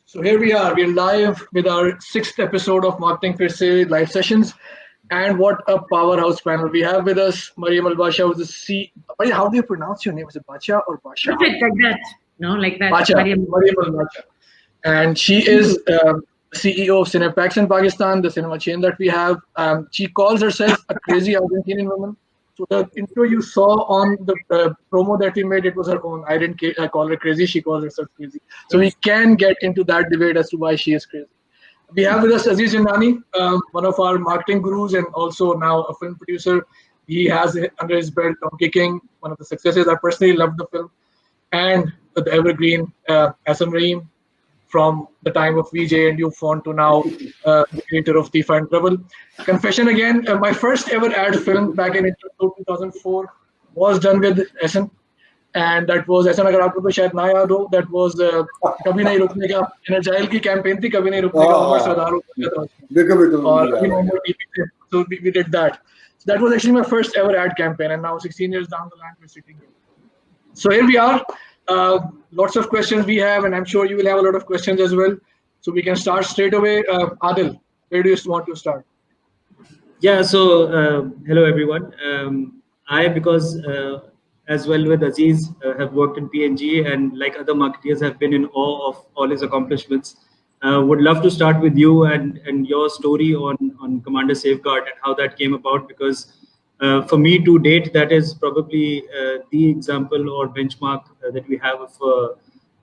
So here we are. We're live with our sixth episode of Marketing Fir Se live sessions. And what a powerhouse panel. We have with us Mariam Al Basha, who's the C. How do you pronounce your name? Is it Bacha or Basha? Perfect, like that. No, like that. Bacha. Mariam Al Basha. And she is CEO of Cinepax in Pakistan, the cinema chain that we have. She calls herself a crazy Argentinian woman. So the intro you saw on the promo that we made, it was her own. I didn't call her crazy. She calls herself crazy. So we can get into that debate as to why she is crazy. We have with us Aziz Jindani, one of our marketing gurus and also now a film producer. He has under his belt Donkey King, one of the successes. I personally loved the film. And the evergreen Hassan Rahim, from the time of VJ and Ufone to now the creator of Thief and Trouble. Confession again, my first ever ad film back in 2004 was done with Hassan, and that was Hassan, अगर आपको तो शायद ना याद हो, that was कभी नहीं रुकने का Energile की campaign थी, कभी नहीं रुकने का उमर सरदार और कभी Mohammad TV. So we did that. So that was actually my first ever ad campaign, and now 16 years down the line we're sitting here. So here we are. Lots of questions we have, and I'm sure you will have a lot of questions as well. So we can start straight away. Adil, where do you want to start? Yeah, so hello everyone. Because as well with Aziz, have worked in P&G and like other marketeers have been in awe of all his accomplishments. Would love to start with you and your story on Commander Safeguard and how that came about, because for me to date, that is probably the example or benchmark that we have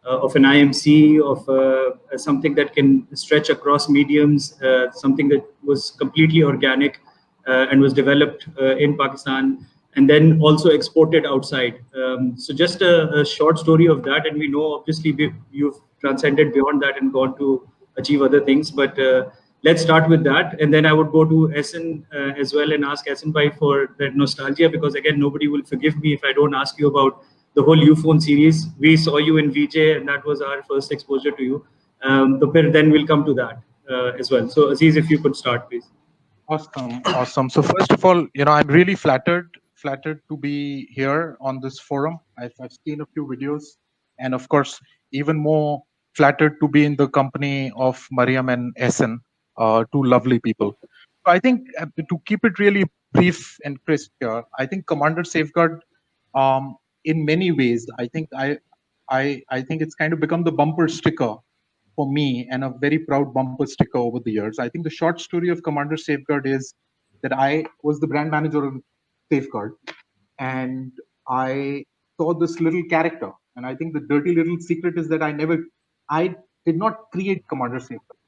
of an IMC, of something that can stretch across mediums, something that was completely organic and was developed in Pakistan and then also exported outside. So just a short story of that, and we know obviously you've transcended beyond that and gone to achieve other things, but let's start with that, and then I would go to Essen as well and ask Essen Bhai for that nostalgia, because again, nobody will forgive me if I don't ask you about the whole Ufone series. We saw you in VJ, and that was our first exposure to you. Then we'll come to that as well. So Aziz, if you could start, please. Awesome. So first of all, I'm really flattered to be here on this forum. I've seen a few videos, and of course, even more flattered to be in the company of Mariam and Essen, two lovely people. So I think to keep it really brief and crisp here, I think Commander Safeguard, in many ways, I think it's kind of become the bumper sticker for me, and a very proud bumper sticker over the years. I think the short story of Commander Safeguard is that I was the brand manager of Safeguard, and I saw this little character. And I think the dirty little secret is that I did not create Commander Safeguard.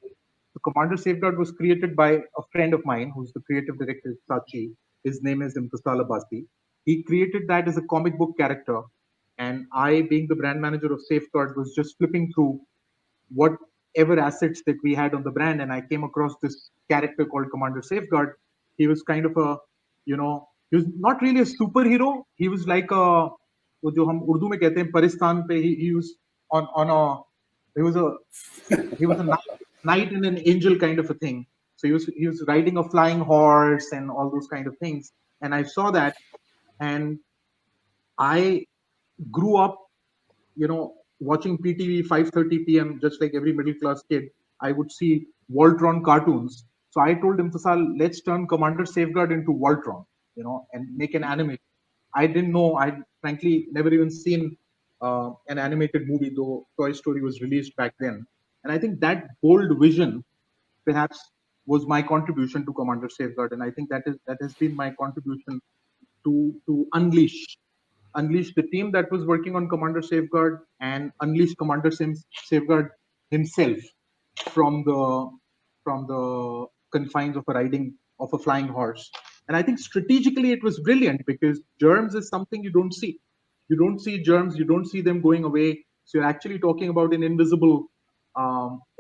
The Commander Safeguard was created by a friend of mine who's the creative director, Sachi. His name is Imtisal Abbasi. He created that as a comic book character. And I, being the brand manager of Safeguard, was just flipping through whatever assets that we had on the brand, and I came across this character called Commander Safeguard. He was kind of a, he was not really a superhero. He was like a, वो जो हम उर्दू में कहते हैं परिस्तान पे, he was he was a knight and an angel kind of a thing. So he was riding a flying horse and all those kind of things. And I saw that, and I grew up, watching PTV 5:30 p.m. just like every middle class kid. I would see Voltron cartoons. So I told Imtisal, let's turn Commander Safeguard into Voltron, and make an anime. I didn't know. I frankly never even seen an animated movie, though Toy Story was released back then. And I think that bold vision, perhaps, was my contribution to Commander Safeguard. And I think that has been my contribution to unleash the team that was working on Commander Safeguard and unleash Commander Safeguard himself from the confines of a flying horse. And I think strategically it was brilliant, because germs is something you don't see. You don't see germs, you don't see them going away. So you're actually talking about an invisible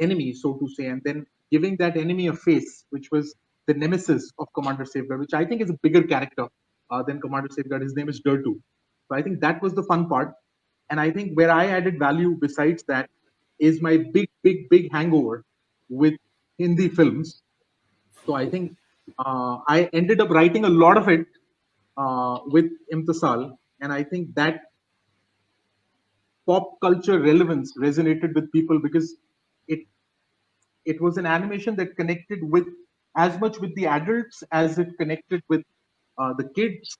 enemy, so to say, and then giving that enemy a face, which was the nemesis of Commander Safeguard, which I think is a bigger character than Commander Safeguard. His name is Durtu. So I think that was the fun part. And I think where I added value besides that is my big hangover with Hindi films. So I think I ended up writing a lot of it with Imtisal. And I think that pop culture relevance resonated with people, because it it was an animation that connected with as much with the adults as it connected with the kids.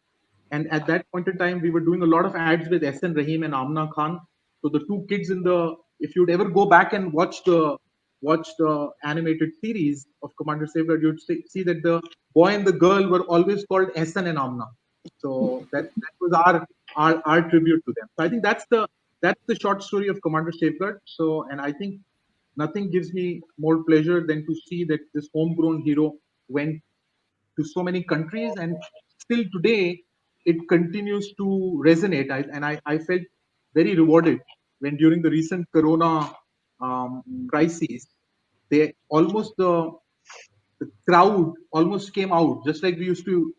And at that point in time, we were doing a lot of ads with SN Rahim and Amna Khan. So the two kids in the, if you'd ever go back and watch the animated series of Commander Safeguard, you'd see that the boy and the girl were always called SN and Amna. So that was our tribute to them. So I think that's the short story of Commander Safeguard. So, and I think nothing gives me more pleasure than to see that this homegrown hero went to so many countries, and still today it continues to resonate. I felt very rewarded when during the recent Corona crises, they almost the crowd almost came out, just like we used to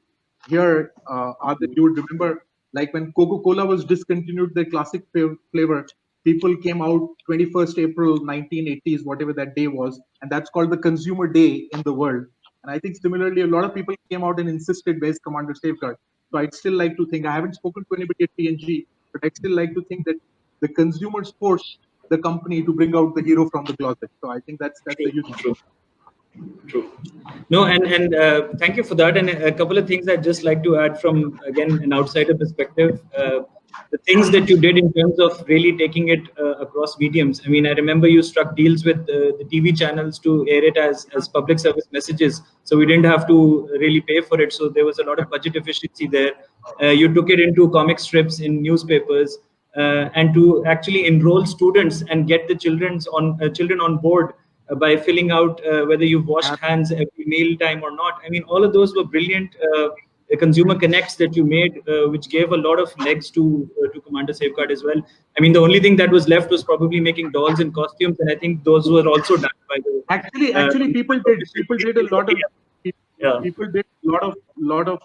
hear. That you would remember, like when Coca-Cola was discontinued their classic flavor, people came out 21st April 1980s, whatever that day was, and that's called the Consumer Day in the world. And I think similarly, a lot of people came out and insisted where's Commander Safeguard. So I'd still like to think, I haven't spoken to anybody at P&G, but I'd still like to think that the consumers forced the company to bring out the hero from the closet. So I think that's a huge thing. True. No, and thank you for that. And a couple of things I'd just like to add from, again, an outsider perspective. The things that you did in terms of really taking it across mediums. I mean, I remember you struck deals with the TV channels to air it as public service messages. So we didn't have to really pay for it. So there was a lot of budget efficiency there. You took it into comic strips in newspapers, and to actually enroll students and get the children on board by filling out whether you've washed hands every meal time or not. I mean, all of those were brilliant consumer connects that you made, which gave a lot of legs to Commander Safeguard as well. I mean, the only thing that was left was probably making dolls and costumes, and I think those were also done by the. Actually, people did a lot of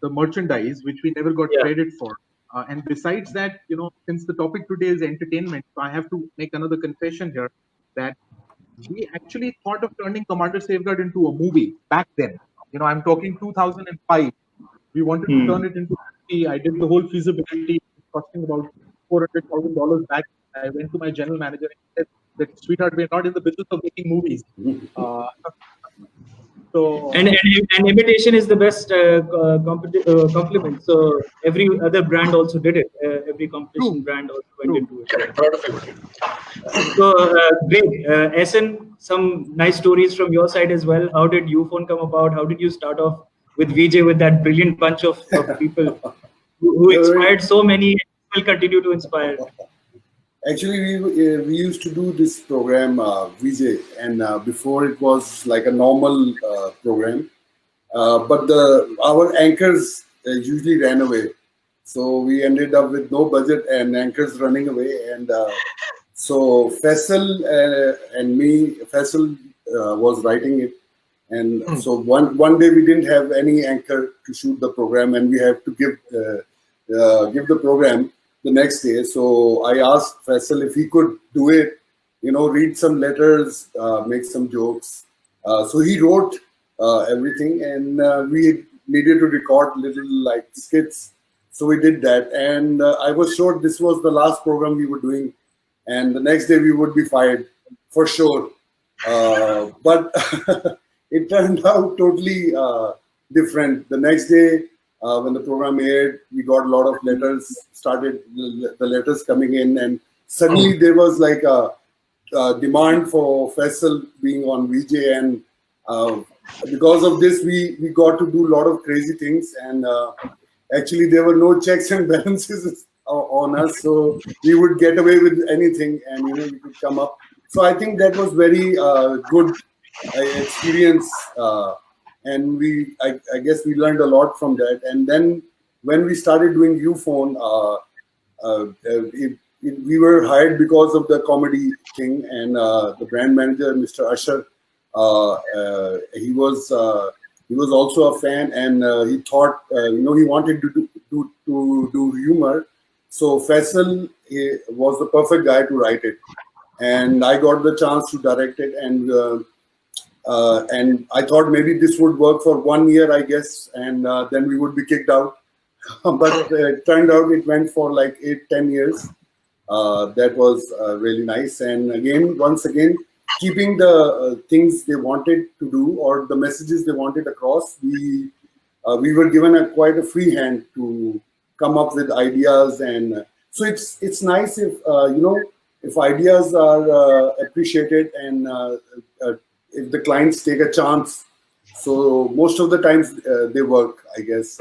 the merchandise which we never got credit for. And besides that, since the topic today is entertainment, so I have to make another confession here that we actually thought of turning Commander Safeguard into a movie back then. I'm talking 2005. We wanted to turn it into a movie. I did the whole feasibility, costing about $400,000 back. I went to my general manager and said that, sweetheart, we're not in the business of making movies. And imitation is the best compliment. So every other brand also did it. Every competition brand also went into it. So great. SN, some nice stories from your side as well. How did Uphone come about? How did you start off with VJ, with that brilliant bunch of people who inspired so many and will continue to inspire? Actually, we used to do this program, VJ, and before it was like a normal program, but our anchors usually ran away. So we ended up with no budget and anchors running away. And so Faisal and me, Faisal was writing it. And so one day we didn't have any anchor to shoot the program, and we have to give the program the next day. So I asked Faisal if he could do it, read some letters, make some jokes. So he wrote everything, and we needed to record little like skits. So we did that, and I was sure this was the last program we were doing, and the next day we would be fired for sure. But it turned out totally different. The next day, when the program aired, we got a lot of letters, started the letters coming in, and suddenly there was like a demand for Faisal being on VJ, and because of this, we got to do a lot of crazy things, and actually there were no checks and balances on us, so we would get away with anything, and we could come up. So I think that was very good experience. And I guess we learned a lot from that. And then when we started doing Uphone, we were hired because of the comedy thing. And the brand manager, Mr. Usher, he was also a fan, and he thought, he wanted to do humor. So Faisal was the perfect guy to write it, and I got the chance to direct it. And I thought maybe this would work for 1 year, I guess, and then we would be kicked out. But it turned out it went for like 8-10 years. That was really nice. And once again, keeping the things they wanted to do or the messages they wanted across, we were given quite a free hand to come up with ideas, and so it's nice if if ideas are appreciated and if the clients take a chance. So most of the times they work, I guess.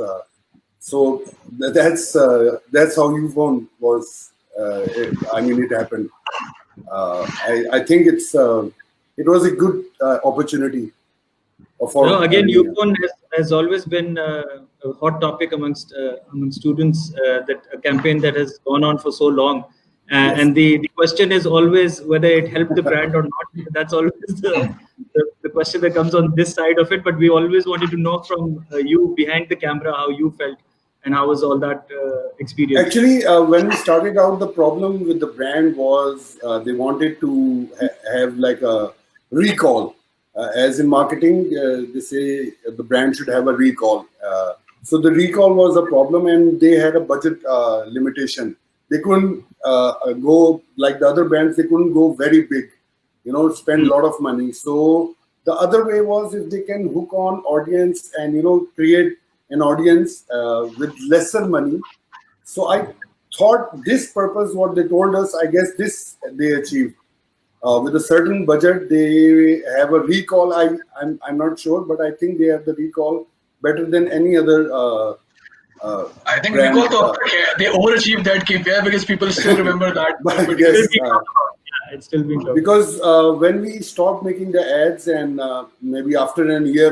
So that's how YouPhone was. I mean, it happened. I think it was a good opportunity. No, again, YouPhone has always been a hot topic amongst students. That a campaign that has gone on for so long, Yes. and the question is always whether it helped the brand or not. That's always the question that comes on this side of it. But we always wanted to know from you behind the camera how you felt and how was all that experience. Actually, when we started out, the problem with the brand was they wanted to have like a recall. As in marketing, they say the brand should have a recall. So the recall was a problem, and they had a budget limitation. They couldn't go like the other brands. They couldn't go very big, spend a lot of money. So the other way was if they can hook on audience and create an audience with lesser money. So I thought this purpose, what they told us, I guess this they achieved. With a certain budget, they have a recall. I'm not sure, but I think they have the recall better than any other. I think brand, recall they overachieved that KPI because people still remember that. But yes, It's still being talked. because when we stopped making the ads, and maybe after a year,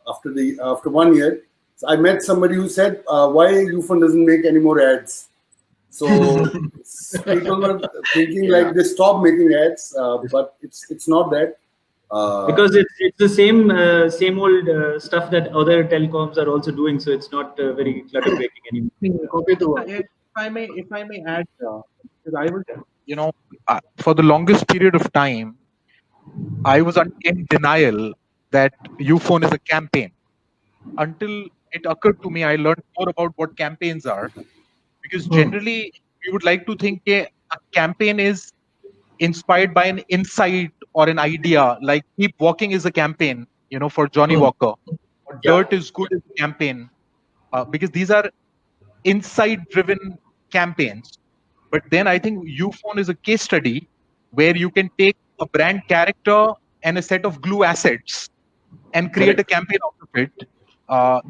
after 1 year, I met somebody who said, "Why YouPhone doesn't make any more ads?" So people were thinking like they stopped making ads, but it's not that. Because it's the same old stuff that other telecoms are also doing, so it's not very clutter breaking anymore. If I may add, because I was, for the longest period of time, I was in denial that YouPhone is a campaign. Until it occurred to me, I learned more about what campaigns are. Because generally, we would like to think a campaign is inspired by an insight or an idea. Like Keep Walking is a campaign, for Johnny Walker. Or Dirt is Good is a campaign. Because these are insight-driven campaigns. But then I think YouPhone is a case study where you can take a brand character and a set of glue assets and create a campaign out of it. I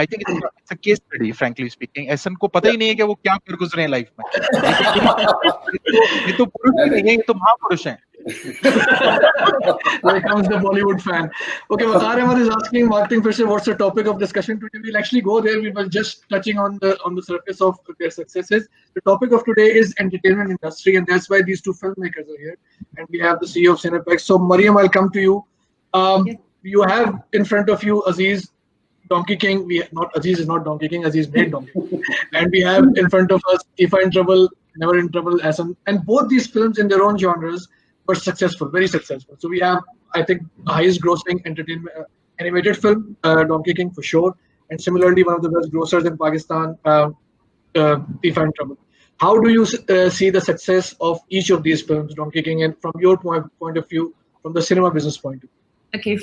think it's a case study, frankly speaking. ऐसन को पता ही नहीं है कि वो क्या कर गुजरे हैं लाइफ में. ये तो पुरुष ही नहीं है, ये तो महापुरुष हैं. Here comes the Bollywood fan. Okay, Waqar Ahmed is asking marketing first, what's the topic of discussion today? We'll actually go there. We were just touching on the surface of their successes. The topic of today is entertainment industry, and that's why these two filmmakers are here. And we have the CEO of Cinepex. So Mariam, I'll come to you. You have in front of you Aziz, Donkey King. Aziz is not Donkey King. Aziz made Donkey King. And we have in front of us Ifa in Trouble, Never in Trouble, and both these films in their own genres were successful, very successful. So we have, I think, highest grossing entertainment animated film, Donkey King for sure, and similarly one of the best grossers in Pakistan, Ifa in Trouble. How do you see the success of each of these films, Donkey King, and from your point of view, from the cinema business point of view? Okay,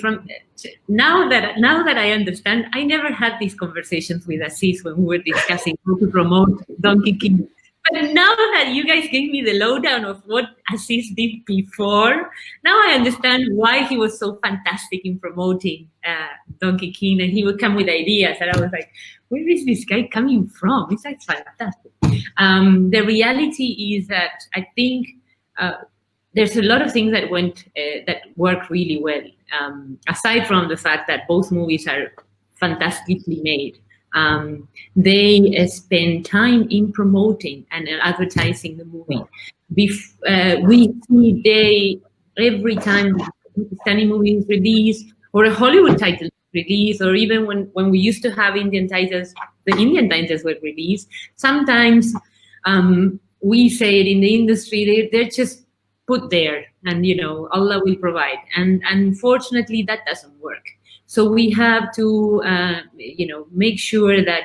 now that I understand, I never had these conversations with Aziz when we were discussing how to promote Donkey King. But now that you guys gave me the lowdown of what Aziz did before, now I understand why he was so fantastic in promoting Donkey King, and he would come with ideas, and I was like, where is this guy coming from? It's like fantastic. The reality is that I think there's a lot of things that work really well. Aside from the fact that both movies are fantastically made, they spend time in promoting and advertising the movie. We see every time a Pakistani movie is released or a Hollywood title is released, or even when we used to have Indian titles, the Indian titles were released. Sometimes we say it in the industry, they're just put there, and Allah will provide. And unfortunately, that doesn't work. So we have to, make sure that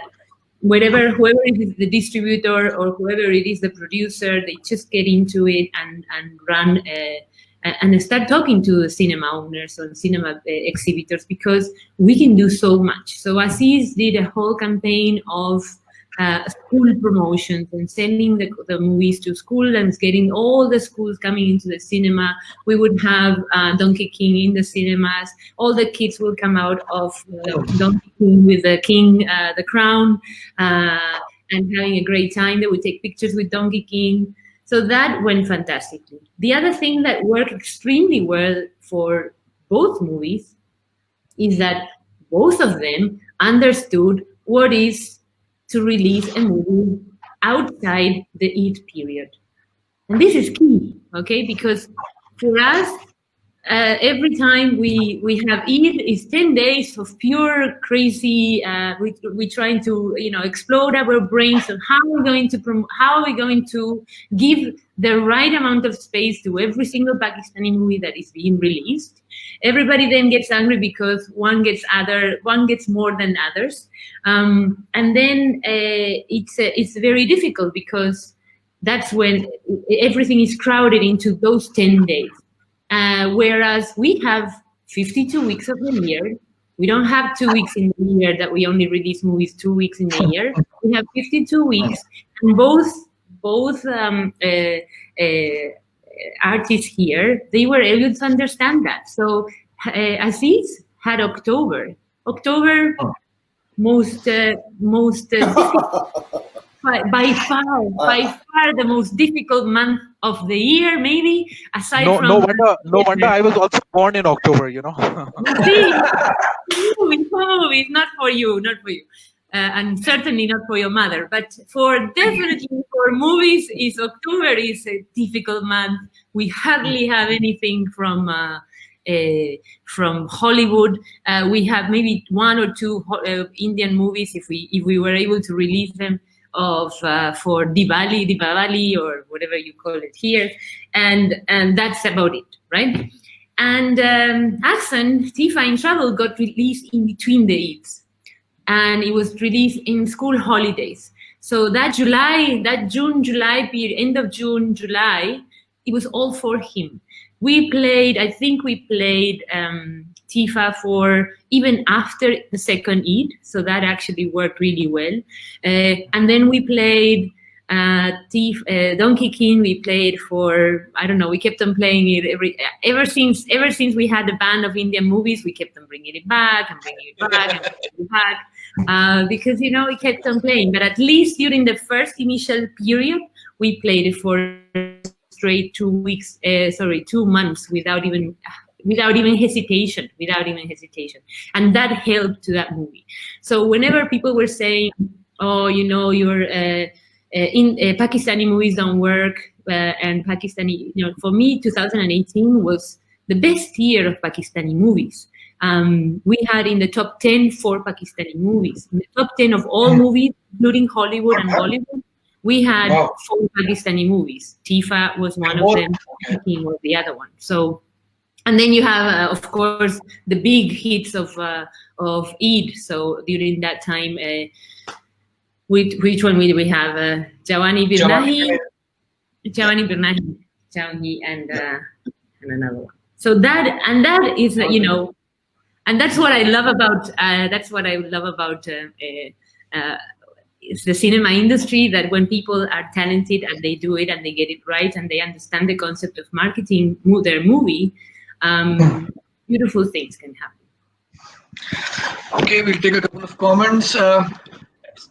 whoever it is the distributor or whoever it is the producer, they just get into it and run and start talking to cinema owners or cinema exhibitors, because we can do so much. So Aziz did a whole campaign of school promotions and sending the movies to school and getting all the schools coming into the cinema. We would have Donkey King in the cinemas. All the kids will come out of Donkey King with the crown, and having a great time. They would take pictures with Donkey King. So that went fantastically. The other thing that worked extremely well for both movies is that both of them understood what is to release a movie outside the Eid period. And this is key, okay? Because for us, every time we have Eid, is 10 days of pure crazy. We're trying to explode our brains on how are we going to give the right amount of space to every single Pakistani movie that is being released. Everybody then gets angry because one gets more than others, and then it's very difficult, because that's when everything is crowded into those 10 days. Whereas we have 52 weeks of the year. We don't have 2 weeks in the year that we only release movies 2 weeks in the year. We have 52 weeks, and both artists here, they were able to understand that. So Aziz had October, most by far the most difficult month of the year, maybe, aside from no wonder I was also born in October, movies, not for you, and certainly not for your mother, but definitely for movies, October is a difficult month. We hardly have anything from Hollywood. We have maybe 1 or 2 Indian movies, if we were able to release them, for Diwali or whatever you call it here, and that's about it, right? And Ahsan, Tifa in Travel got released in between the Eids, and it was released in school holidays. So that June-July period, end of June, July, it was all for him. I think we played Tifa for even after the second Eid, so that actually worked really well. And then we played Donkey King. We played for, I don't know, we kept on playing it ever since we had the ban of Indian movies. We kept on bringing it back and bringing it back and bringing it back, because we kept on playing. But at least during the first initial period, we played it for straight 2 months without even hesitation, and that helped to that movie. So whenever people were saying, "Oh, your Pakistani movies don't work," and Pakistani, for me, 2018 was the best year of Pakistani movies. We had in the top 10 4 Pakistani movies. In the top 10 of all movies, including Hollywood and Bollywood, we had 4 Pakistani movies. Tifa was one of them. King was the other one. So, and then you have, of course, the big hits of Eid. So during that time, which one we have? Jawani Birnahi, and another one. So that is, and that's what I love about it's the cinema industry, that when people are talented and they do it and they get it right and they understand the concept of marketing their movie, beautiful things can happen. Okay, we'll take a couple of comments.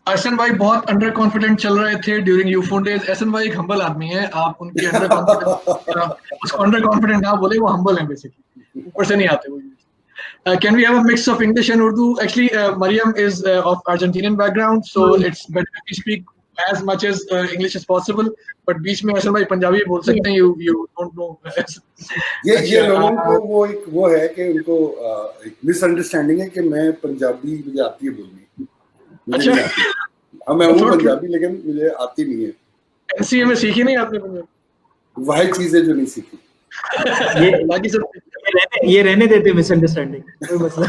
Ahsan भाई बहुत under confident चल रहे थे during Ufone days. ahsan भाई एक humble आदमी है, आप उनके अंडर कॉन्फिडेंट उसको अंडर कॉन्फिडेंट ना बोले, वो हम्बल है बेसिकली, ऊपर से नहीं आते वो. Can we have a mix of English and Urdu? Actually, Mariam is of Argentinian background, so it's better if we speak as much as English as possible. But बीच में ahsan भाई पंजाबी बोल सकते हैं. You don't know. ये लोगों को वो है कि उनको एक मिसअंडरस्टैंडिंग है कि मैं पंजाबी मुझे आती है बोलनी. अच्छा, मैं हूँ पंजाबी लेकिन मुझे आती नहीं है. NCA में सीखी नहीं आपने पंजाबी? वही चीजें जो नहीं सीखी. बाकी सब ये रहने देते मिसअंडरस्टैंडिंग, कोई मसला.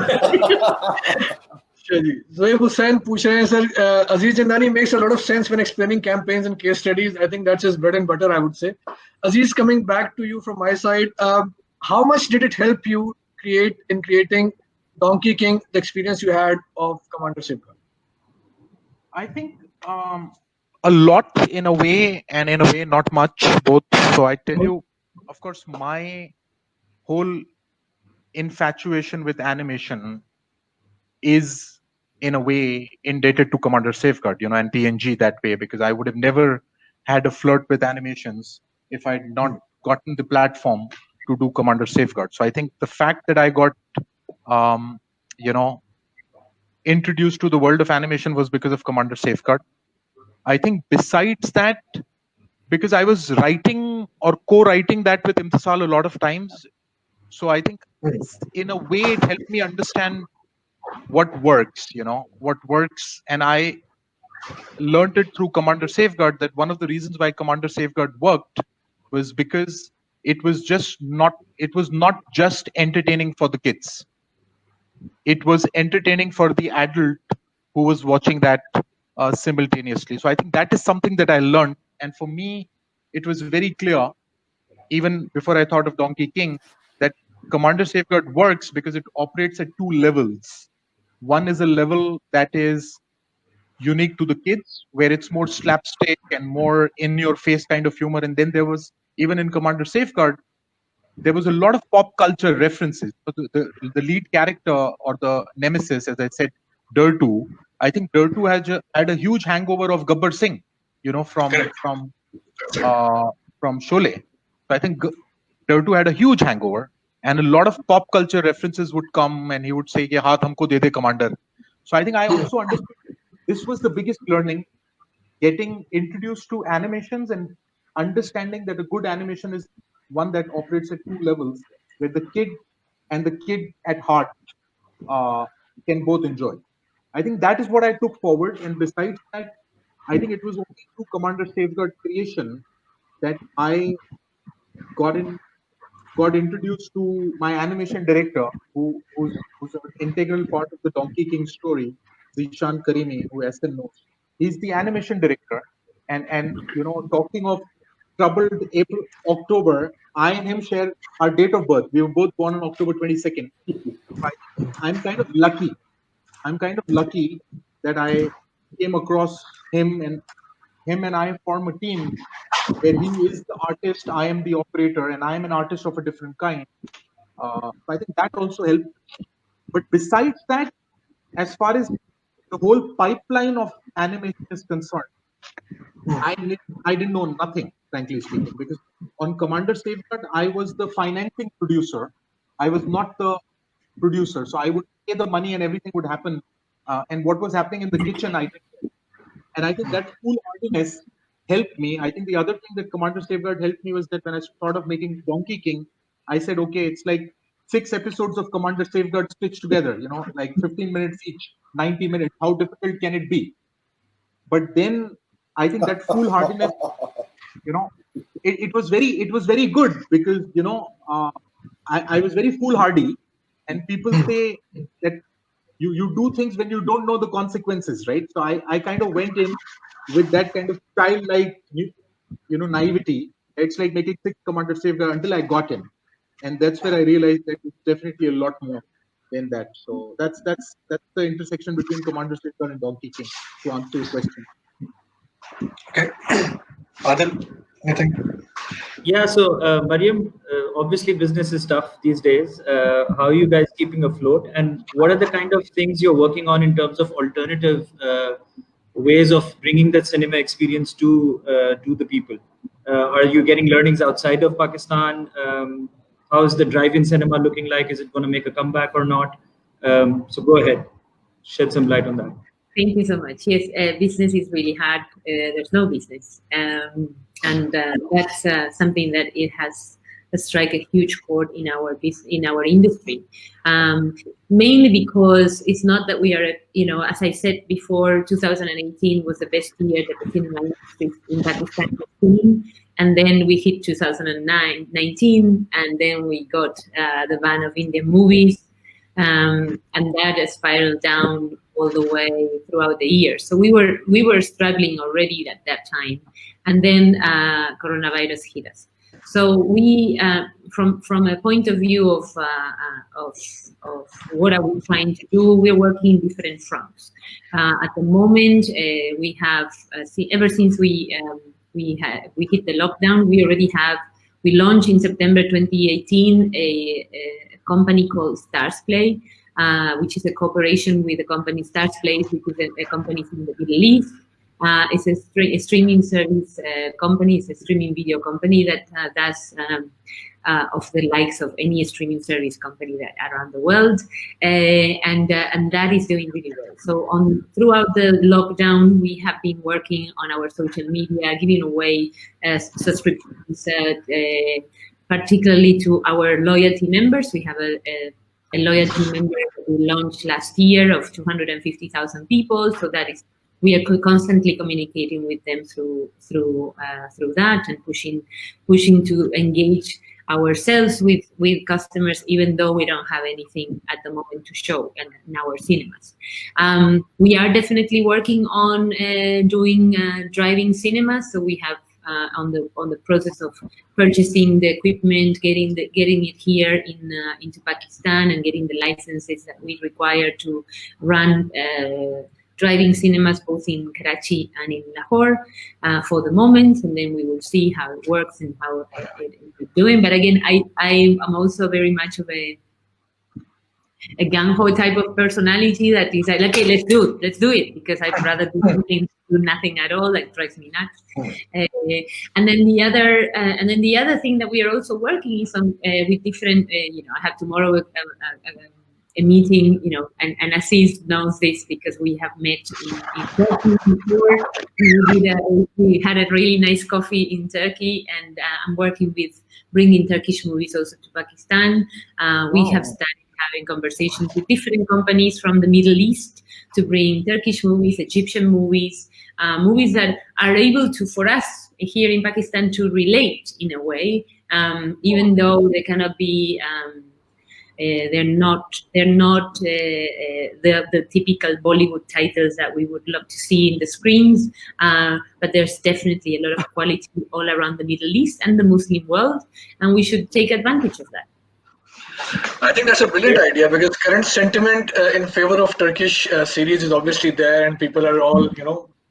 Zoeb Hussain पूछ रहे हैं, sir, Aziz Jindani makes a lot of sense when explaining campaigns and case studies. I think that's his bread and butter, I would say. Aziz, coming back to you from my side, how much did it help you creating Donkey King, the experience you had of Commander Safeguard? I think a lot in a way, and in a way not much, both. So I tell you, of course, my whole infatuation with animation is in a way indebted to Commander Safeguard, and PNG that way, because I would have never had a flirt with animations if I had not gotten the platform to do Commander Safeguard. So I think the fact that I got, introduced to the world of animation was because of Commander Safeguard. I think besides that, because I was writing or co-writing that with Imtisal a lot of times, so I think in a way it helped me understand what works, and I learned it through Commander Safeguard, that one of the reasons why Commander Safeguard worked was because it was not just entertaining for the kids. It was entertaining for the adult who was watching that simultaneously. So I think that is something that I learned. And for me, it was very clear, even before I thought of Donkey King, that Commander Safeguard works because it operates at two levels. One is a level that is unique to the kids, where it's more slapstick and more in-your-face kind of humor. And then there was, even in Commander Safeguard, there was a lot of pop culture references. So the lead character, or the nemesis, as I said, Durtu, I think Durtu had a huge hangover of Gabbar Singh, from Sholay. So I think Durtu had a huge hangover, and a lot of pop culture references would come, and he would say, "Ye haath humko de de, Commander." So I think I also understood this was the biggest learning, getting introduced to animations and understanding that a good animation is one that operates at two levels, where the kid and the kid at heart can both enjoy. I think that is what I took forward. And besides that, I think it was only through Commander Safeguard creation that I got introduced to my animation director, who's an integral part of the Donkey King story, Zishan Karimi, who SN knows. He's the animation director. And talking of troubled October, I and him share our date of birth. We were both born on October 22nd. I'm kind of lucky. That I came across him, and I form a team where he is the artist, I am the operator, and I am an artist of a different kind. So I think that also helped. But besides that, as far as the whole pipeline of animation is concerned, I didn't know nothing, frankly speaking, because on Commander Safeguard, I was the financing producer. I was not the producer. So I would pay the money and everything would happen. And what was happening in the kitchen, I didn't. And I think that foolhardiness helped me. I think the other thing that Commander Safeguard helped me was that when I thought of making Donkey King, I said, okay, it's like 6 episodes of Commander Safeguard stitched together, like 15 minutes each, 90 minutes. How difficult can it be? But then I think that foolhardiness, it was very good, because, I was very foolhardy, and people say that you do things when you don't know the consequences, right? So I kind of went in with that kind of childlike, naivety. It's like making 6 Commander Safeguard until I got him. And that's where I realized that it's definitely a lot more than that. So that's the intersection between Commander Safeguard and Donkey King, to answer your question. Okay. Adil, anything? Yeah, so Mariam, obviously business is tough these days. How are you guys keeping afloat, and what are the kind of things you're working on in terms of alternative ways of bringing that cinema experience to the people? Are you getting learnings outside of Pakistan? How is the drive-in cinema looking like? Is it going to make a comeback or not? So go ahead, shed some light on that. Thank you so much. Yes, business is really hard. There's no business. And that's something that it has strike a huge chord in our industry. Mainly because it's not that we are, as I said before, 2018 was the best year that the cinema industry in Pakistan has seen. And then we hit 2019, and then we got the ban of Indian movies. And that spiraled down all the way throughout the year. So we were struggling already at that time, and then coronavirus hit us. So we, from a point of view of what are we trying to do, we're working in different fronts. At the moment, we have ever since we hit the lockdown, we launched in September 2018 a company called Starzplay, which is a cooperation with the company Starzplay, which is a company from the Middle East. It's a streaming service company. It's a streaming video company that does of the likes of any streaming service company that around the world, and that is doing really well. So throughout the lockdown, we have been working on our social media, giving away subscriptions, particularly to our loyalty members. We have a loyalty member that we launched last year of 250,000 people. So that is. We are constantly communicating with them through that and pushing to engage ourselves with customers, even though we don't have anything at the moment to show in our cinemas. We are definitely working on doing driving cinemas. So we have on the process of purchasing the equipment, getting it here into Pakistan, and getting the licenses that we require to run driving cinemas both in Karachi and in Lahore for the moment, and then we will see how it works and how it's doing. But again, I am also very much of a gung-ho type of personality that is like, okay, let's do it, because I'd rather do something do nothing at all. That drives me nuts. And then the other thing that we are also working is on with different. I have tomorrow a meeting, and Aziz knows this because we have met in Turkey before. We had a really nice coffee in Turkey, and I'm working with bringing Turkish movies also to Pakistan. We have started having conversations with different companies from the Middle East to bring Turkish movies, Egyptian movies, movies that are able to, for us here in Pakistan, to relate in a way, even though they cannot be. They're not the typical Bollywood titles that we would love to see in the screens, but there's definitely a lot of quality all around the Middle East and the Muslim world, and we should take advantage of that. I think that's a brilliant idea, because current sentiment in favor of Turkish series is obviously there, and people are all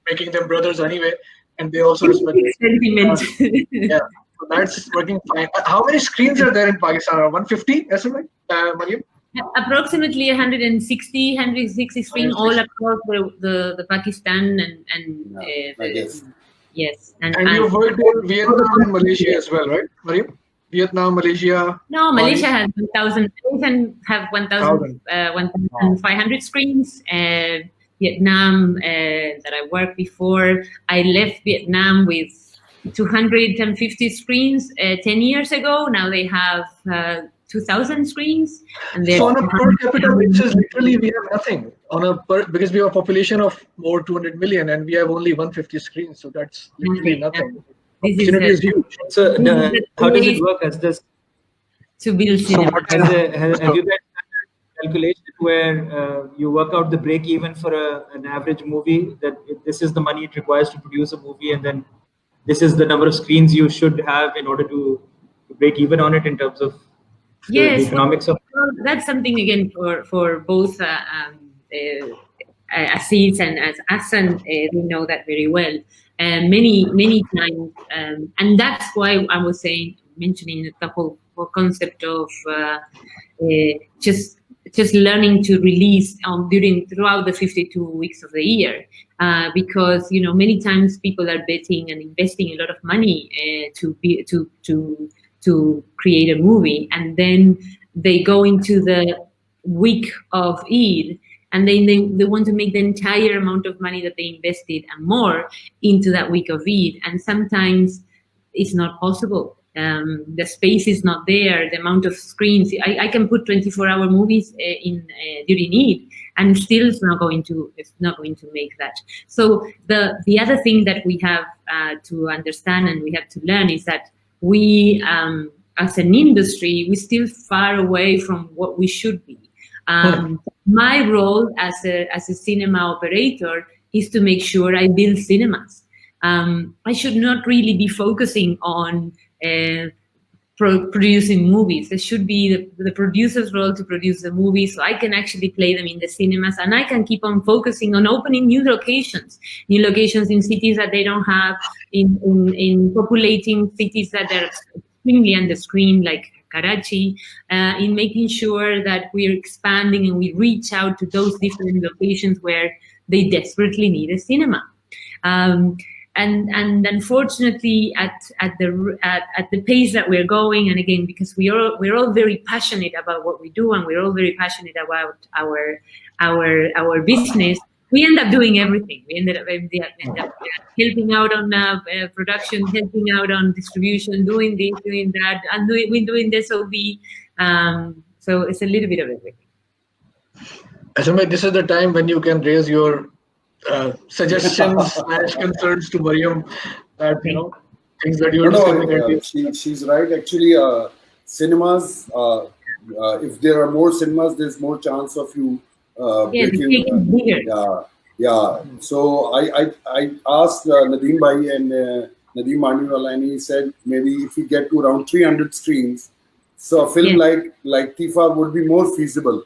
making them brothers anyway, and they also respect sentiment. Yeah. So that's working fine. How many screens are there in Pakistan? 150, estimate, Mariam? Approximately 160 screens all across the Pakistan and yes. And you've worked in Vietnam and Malaysia as well, right, Mariam? Vietnam, Malaysia. No, Malaysia has 1,000. We can have 1,500 screens. Vietnam that I worked before, I left Vietnam with 250 screens 10 years ago. Now they have 2,000 screens. And so on a per capita basis, literally we have nothing. Because we have a population of more 200 million and we have only 150 screens. So that's literally nothing. Opportunity is huge. So how does it work as this? To build cinema. Have you guys calculation where you work out the break even for an average movie, that this is the money it requires to produce a movie, and then this is the number of screens you should have in order to break even on it in terms of the economics of it? Well, that's something again for both Aziz and as Hassan, we know that very well. Many times, and that's why I was mentioning the whole concept of just learning to release throughout the 52 weeks of the year, because many times people are betting and investing a lot of money to create a movie, and then they go into the week of Eid, and then they want to make the entire amount of money that they invested and more into that week of Eid, and sometimes it's not possible. The space is not there. The amount of screens, I can put 24-hour movies during Eid, and still it's not going to make that. So the other thing that we have to understand and we have to learn is that we, as an industry, we're still far away from what we should be. My role as a cinema operator is to make sure I build cinemas. I should not really be focusing on producing movies. It should be the producer's role to produce the movies, so I can actually play them in the cinemas, and I can keep on focusing on opening new locations in cities that they don't have, in populating cities that are extremely under-screened, like Karachi, in making sure that we're expanding and we reach out to those different locations where they desperately need a cinema. And unfortunately, at the pace that we're going, and again, because we're all very passionate about what we do, and we're all very passionate about our business, we end up doing everything. We end up helping out on production, helping out on distribution, doing this, doing that, and doing the SOB. So it's a little bit of everything. Asma, this is the time when you can raise your suggestions / concerns to Mariam, that things that you she's right. Actually, cinemas. If there are more cinemas, there's more chance of you. Yeah. So I asked Nadeem Bhai and Nadeem Mandiwala, and he said maybe if we get to around 300 screens, so a film like Tifa would be more feasible.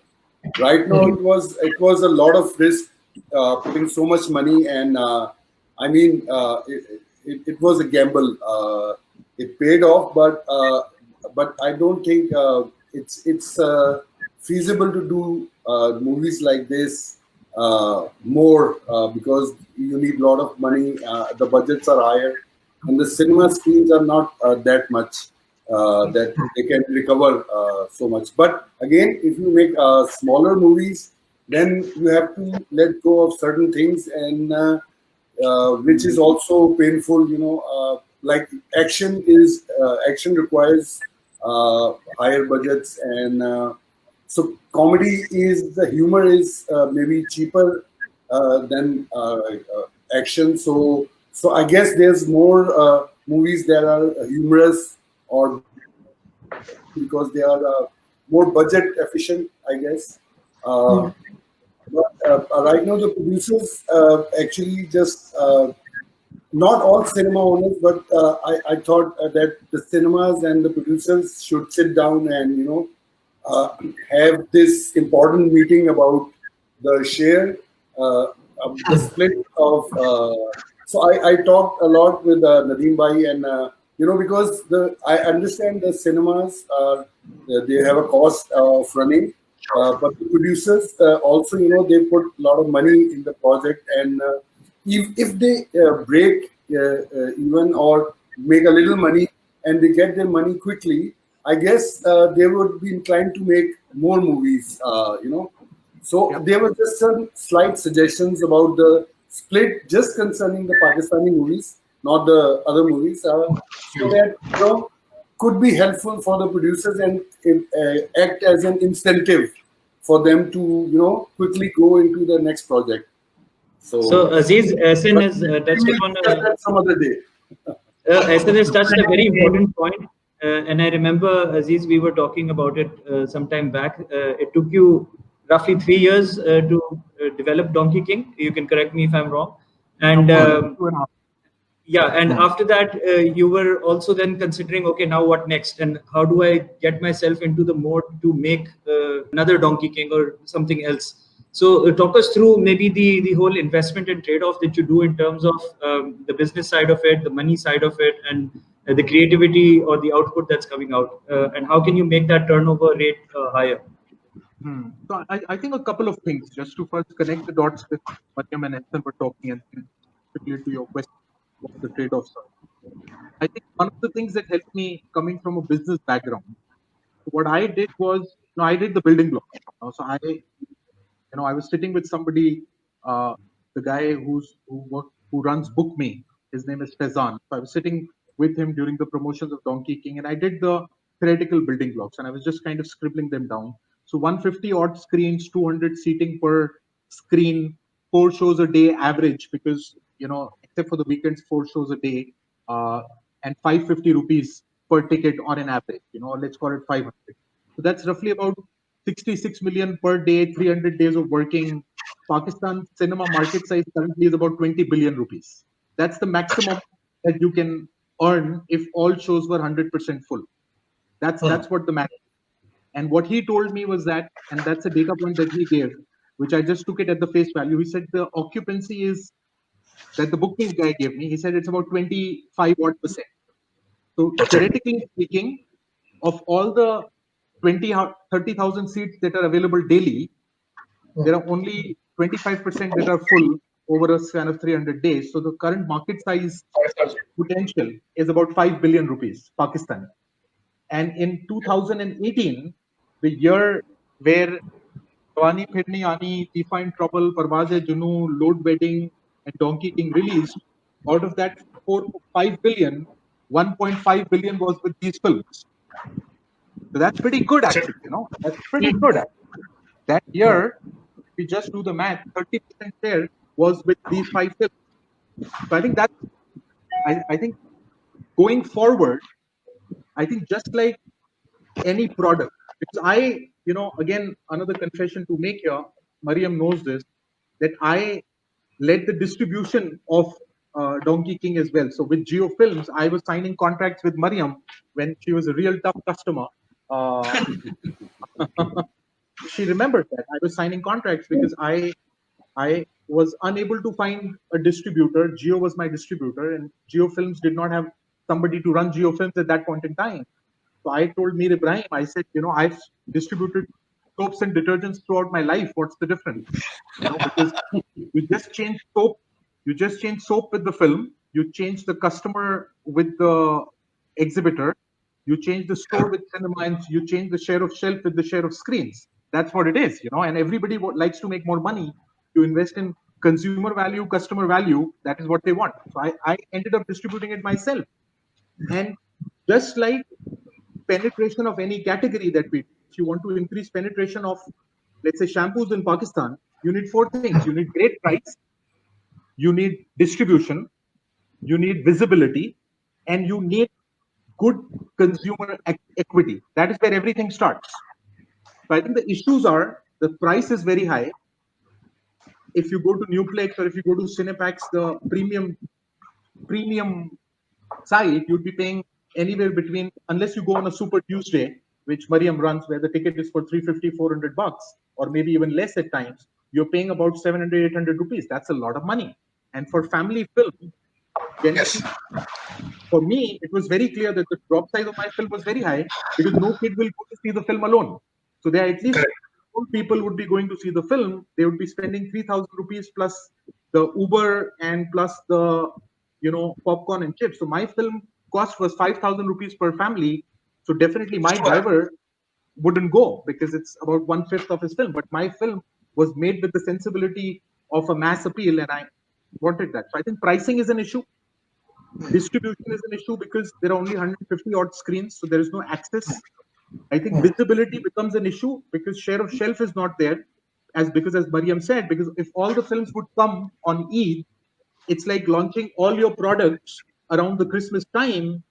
Right now, it was a lot of risk, putting so much money, and I mean, it was a gamble. It paid off, but I don't think it's feasible to do movies like this more, because you need a lot of money. The budgets are higher, and the cinema screens are not that much that they can recover so much. But again, if you make smaller movies, then you have to let go of certain things, and which is also painful. Like action requires higher budgets, and so comedy the humor is maybe cheaper than action. So I guess there's more movies that are humorous, or because they are more budget efficient, I guess. But right now, the producers actually just not all cinema owners, but I thought that the cinemas and the producers should sit down and have this important meeting about the share, the split of. So I talked a lot with Nadeem Bhai, and because I understand the cinemas they have a cost of running. But the producers also, they put a lot of money in the project, and if they break even or make a little money and they get their money quickly, I guess they would be inclined to make more movies. So there were just some slight suggestions about the split, just concerning the Pakistani movies, not the other movies, so that could be helpful for the producers and act as an incentive for them to quickly go into the next project. So Aziz, Ahsan has touched upon some other day. Ahsan has touched a very important point, and I remember, Aziz, we were talking about it some time back. It took you roughly 3 years to develop Donkey King. You can correct me if I'm wrong. And and after that, you were also then considering, okay, now what next, and how do I get myself into the mode to make another Donkey King or something else? So talk us through maybe the whole investment and trade-off that you do in terms of the business side of it, the money side of it, and the creativity or the output that's coming out, and how can you make that turnover rate higher? So I think a couple of things, just to first connect the dots with Mariam and Ahsan were talking, and particularly to your question, what the trade-offs are. I think one of the things that helped me, coming from a business background, what I did was, I did the building blocks. So I was sitting with somebody, the guy who runs BookMe. His name is Faizan. So I was sitting with him during the promotions of Donkey King, and I did the theoretical building blocks, and I was just kind of scribbling them down. So 150 odd screens, 200 seating per screen, 4 shows a day average, because except for the weekends, 4 shows a day, and 550 rupees per ticket on an average. Let's call it 500. So that's roughly about 66 million per day, 300 days of working. Pakistan cinema market size currently is about 20 billion rupees. That's the maximum that you can earn if all shows were 100% full. That's what the math is. And what he told me was that, and that's a data point that he gave, which I just took it at the face value. He said the occupancy is, that the booking guy gave me, he said it's about 25 odd percent. So theoretically speaking, of all the 30,000 seats that are available daily, there are only 25% that are full over a span of 300 days. So the current market size potential is about 5 billion rupees, Pakistan. And in 2018, the year where Jawani Phirni Ani, Defined Trouble, Parwaaz-e-Junoo, Load Bedding, and Donkey King released, out of that 5 billion, 1.5 billion was with these films. So that's pretty good, actually. That's pretty good. Actually. That year, if we just do the math, 30% share was with these 5 films. So I think that, I think going forward, I think just like any product, because again, another confession to make here, Mariam knows this, that I led the distribution of Donkey King as well. So with Jio Films, I was signing contracts with Mariam when she was a real tough customer. She remembered that I was signing contracts because I was unable to find a distributor. Jio was my distributor, and Jio Films did not have somebody to run Jio Films at that point in time. So I told Mir Ibrahim, I said, I've distributed soaps and detergents throughout my life. What's the difference? Because you just change soap, with the film, you change the customer with the exhibitor, you change the store with cinema, and you change the share of shelf with the share of screens. That's what it is, and everybody likes to make more money. You invest in consumer value, customer value, that is what they want. So I ended up distributing it myself. And just like penetration of any category that if you want to increase penetration of, let's say, shampoos in Pakistan, you need 4 things. You need great price, you need distribution, you need visibility, and you need good consumer equity. That is where everything starts. So I think the issues are, the price is very high. If you go to Newplex or if you go to Cinepax, the premium side, you'd be paying anywhere between, unless you go on a Super Tuesday, which Mariam runs, where the ticket is for 350, 400 bucks, or maybe even less at times, you're paying about 700, 800 rupees. That's a lot of money. And for family film, for me, it was very clear that the drop size of my film was very high because no kid will go to see the film alone. So there are at least people would be going to see the film. They would be spending 3,000 rupees plus the Uber and plus the popcorn and chips. So my film cost was 5,000 rupees per family. So definitely my driver wouldn't go because it's about 1/5 of his film. But my film was made with the sensibility of a mass appeal, and I wanted that. So I think pricing is an issue. Distribution is an issue because there are only 150 odd screens, so there is no access. I think visibility becomes an issue because share of shelf is not there, as Mariam said, because if all the films would come on Eid, it's like launching all your products around the Christmas time,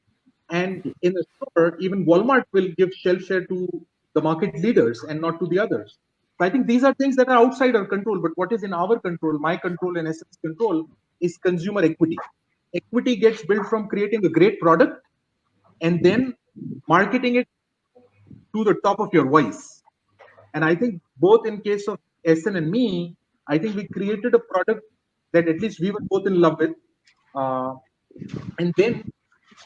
and in a store, even Walmart will give shelf share to the market leaders and not to the others. So I think these are things that are outside our control, but what is in our control, my control and Essence control, is consumer equity. Equity gets built from creating a great product and then marketing it to the top of your voice. And I think both in case of SN and me, I think we created a product that at least we were both in love with. And then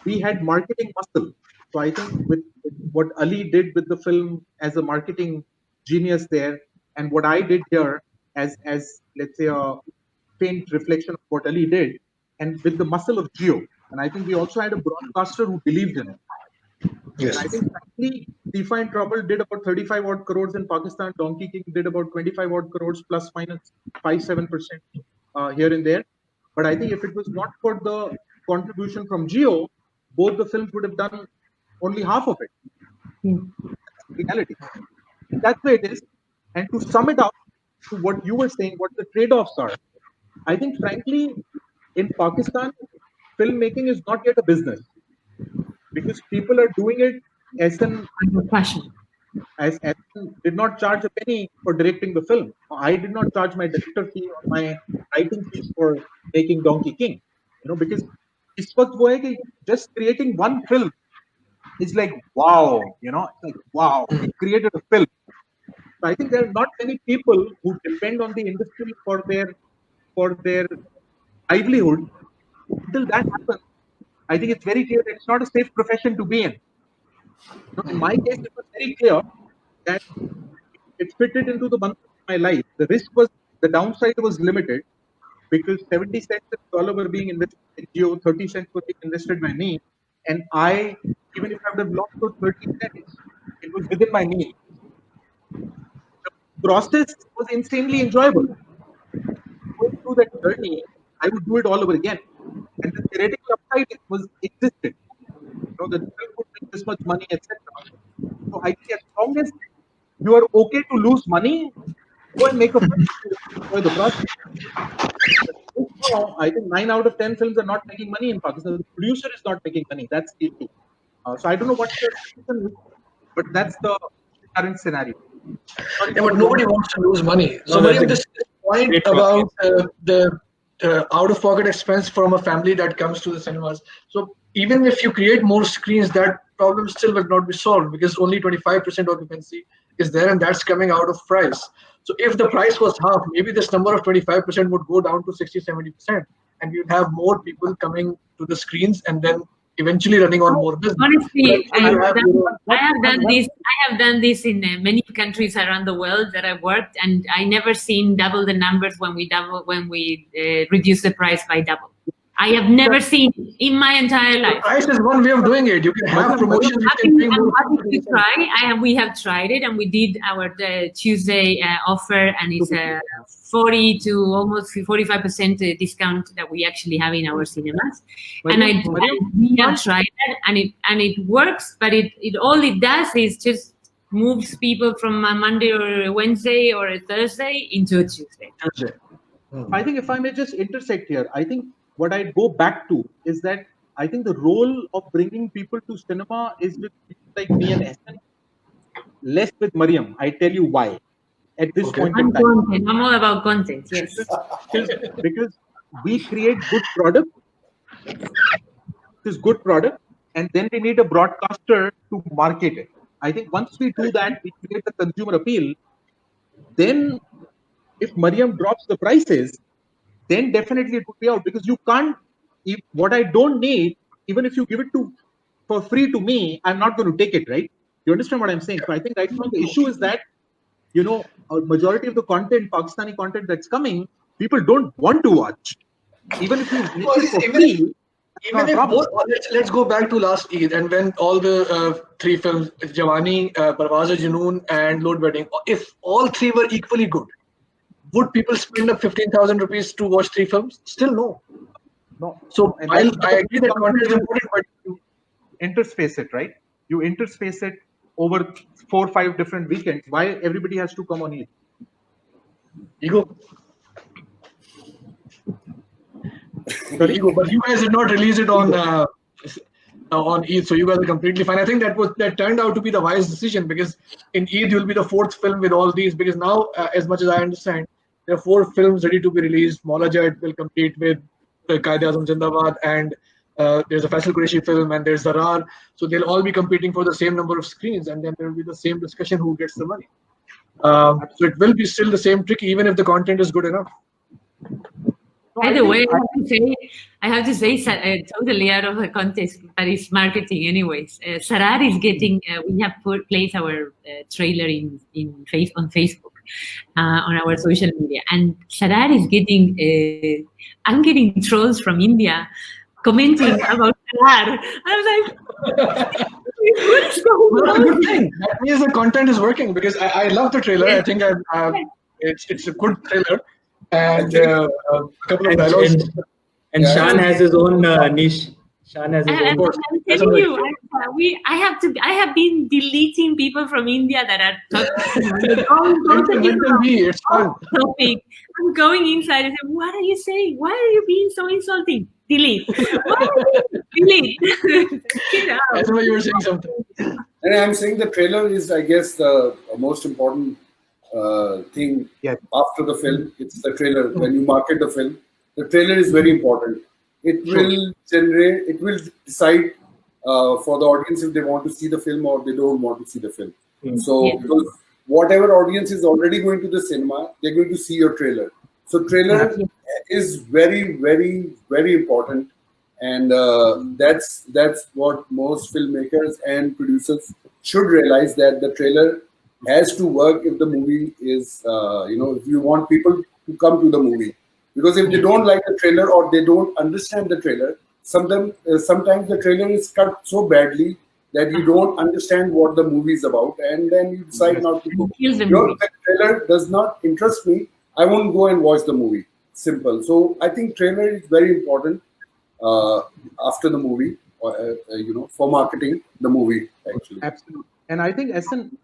we had marketing muscle. So I think with what Ali did with the film as a marketing genius there, and what I did here as let's say a faint reflection of what Ali did, and with the muscle of Jio. And I think we also had a broadcaster who believed in it. Yes. And I think actually Defined Trouble did about 35 odd crores in Pakistan. Donkey King did about 25 odd crores plus minus 5-7% here and there. But I think if it was not for the contribution from Jio, both the films would have done only half of it. Reality. That's the way it is. And to sum it up to what you were saying, what the trade-offs are, I think frankly, in Pakistan, filmmaking is not yet a business because people are doing it as an passion. As did not charge a penny for directing the film. I did not charge my director fee or my writing fees for making Donkey King. Because it's just creating one film it's like, wow, you know, it's like, wow, he created a film. So I think there are not many people who depend on the industry for their livelihood. Until that happens, I think it's very clear that it's not a safe profession to be in. You know, in my case, it was very clear that it fitted into the month of my life. The downside was limited because 70 cents of dollar were being invested in Jio, 30 cents were being invested by me. And even if I would have lost those 30 cents, it was within my means. The process was insanely enjoyable. Going through that journey, I would do it all over again. And the theoretical upside existed. You know, the film would make this much money, etc. So I think as long as you are okay to lose money, go and make a film enjoy the process. Now, I think 9 out of 10 films are not making money in Pakistan. The producer is not making money. That's the issue. So I don't know what the solution is, but that's the current scenario. Yeah, but nobody wants to lose money. So, Mariam, this point about the out-of-pocket expense from a family that comes to the cinemas. So even if you create more screens, that problem still will not be solved because only 25% occupancy is there, and that's coming out of price. So if the price was half, maybe this number of 25% would go down to 60-70%, and you'd have more people coming to the screens and then eventually running on more business. Honestly, I have done this in many countries around the world that I've worked, and I never seen double the numbers when we reduce the price by double. I have never seen in my entire life. The price is one way of doing it. You can have promotions. We have tried it, and we did our Tuesday offer, and it's a 40 to almost 45% discount that we actually have in our cinemas. And we have tried it, and it works. But all it does is just moves people from a Monday or a Wednesday or a Thursday into a Tuesday. I think if I may just intersect here, I think what I'd go back to is that I think the role of bringing people to cinema is with people like me and Ehsan, less with Mariam. I tell you why. At this point in time, I'm all about content. Yes, because we create good product. This is good product, and then we need a broadcaster to market it. I think once we do that, we create the consumer appeal. Then, if Mariam drops the prices, then definitely it would be out, because you can't. What I don't need, even if you give it for free to me, I'm not going to take it, right? You understand what I'm saying? So I think right now the issue is that, you know, a majority of the content, Pakistani content that's coming, people don't want to watch. Even if you make it for free. Let's go back to last Eid, and when all the 3 films, Jawani, Parwaz-e-Junoon, and Load Wedding, if all 3 were equally good, would people spend up 15,000 rupees to watch 3 films? Still no. So I agree that content is important, but you interspace it, right? You interspace it over 4 or 5 different weekends. Why everybody has to come on Eid? Ego. But you guys did not release it on Eid, so you guys are completely fine. I think that turned out to be the wise decision, because in Eid you'll be the 4th film with all these. Because now, as much as I understand, there are 4 films ready to be released. Maula Jat will compete with Quaid-e-Azam Zindabad, and there's a Faisal Qureshi film, and there's Zarar. So they'll all be competing for the same number of screens, and then there will be the same discussion who gets the money. So it will be still the same trick, even if the content is good enough. By the way, I have to say, totally out of the context, but it's marketing anyways. Zarar is getting. We have placed our trailer on Facebook, on our social media, and Zarar is getting. I'm getting trolls from India commenting about Zarar. I'm like, what is going on? Good thing. That means the content is working, because I love the trailer. I think it's a good trailer. And a couple of dialogues. And Shan has his own niche. Shan has his own. I'm telling you, I have been deleting people from India that are talking. It's fun. Topic. I'm going inside and say, what are you saying? Why are you being so insulting? Delete. Delete. Get out. That's why you were saying something. And I'm saying the trailer is, I guess, the most important thing after the film. It's the trailer. When you market the film, the trailer is very important. It will decide for the audience if they want to see the film or they don't want to see the film. So Yeah. because whatever audience is already going to the cinema, they're going to see your trailer. So trailer is very, very, very important, and that's what most filmmakers and producers should realize, that the trailer has to work if the movie is, if you want people to come to the movie. Because if they don't like the trailer or they don't understand the trailer, sometimes the trailer is cut so badly that you don't understand what the movie is about, and then you decide not to go. Kills the If movie. the trailer does not interest me, I won't go and watch the movie. Simple. So I think trailer is very important after the movie, for marketing the movie actually. Absolutely. And I think, Essen,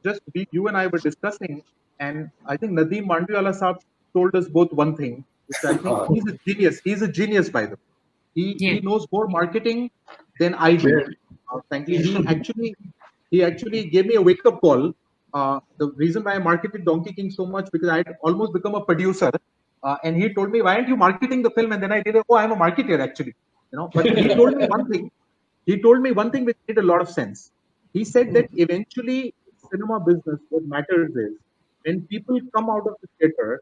you and I were discussing, and I think Nadeem Mandviwala Saab told us both one thing, which I think he's a genius. He's a genius, by the way. He knows more marketing than I do. Frankly, he actually gave me a wake-up call. The reason why I marketed Donkey King so much, because I had almost become a producer, and he told me, "Why aren't you marketing the film?" And then I did, "Oh, I'm a marketer actually." But he told me one thing. He told me one thing which made a lot of sense. He said that eventually, cinema business, what matters is when people come out of the theater,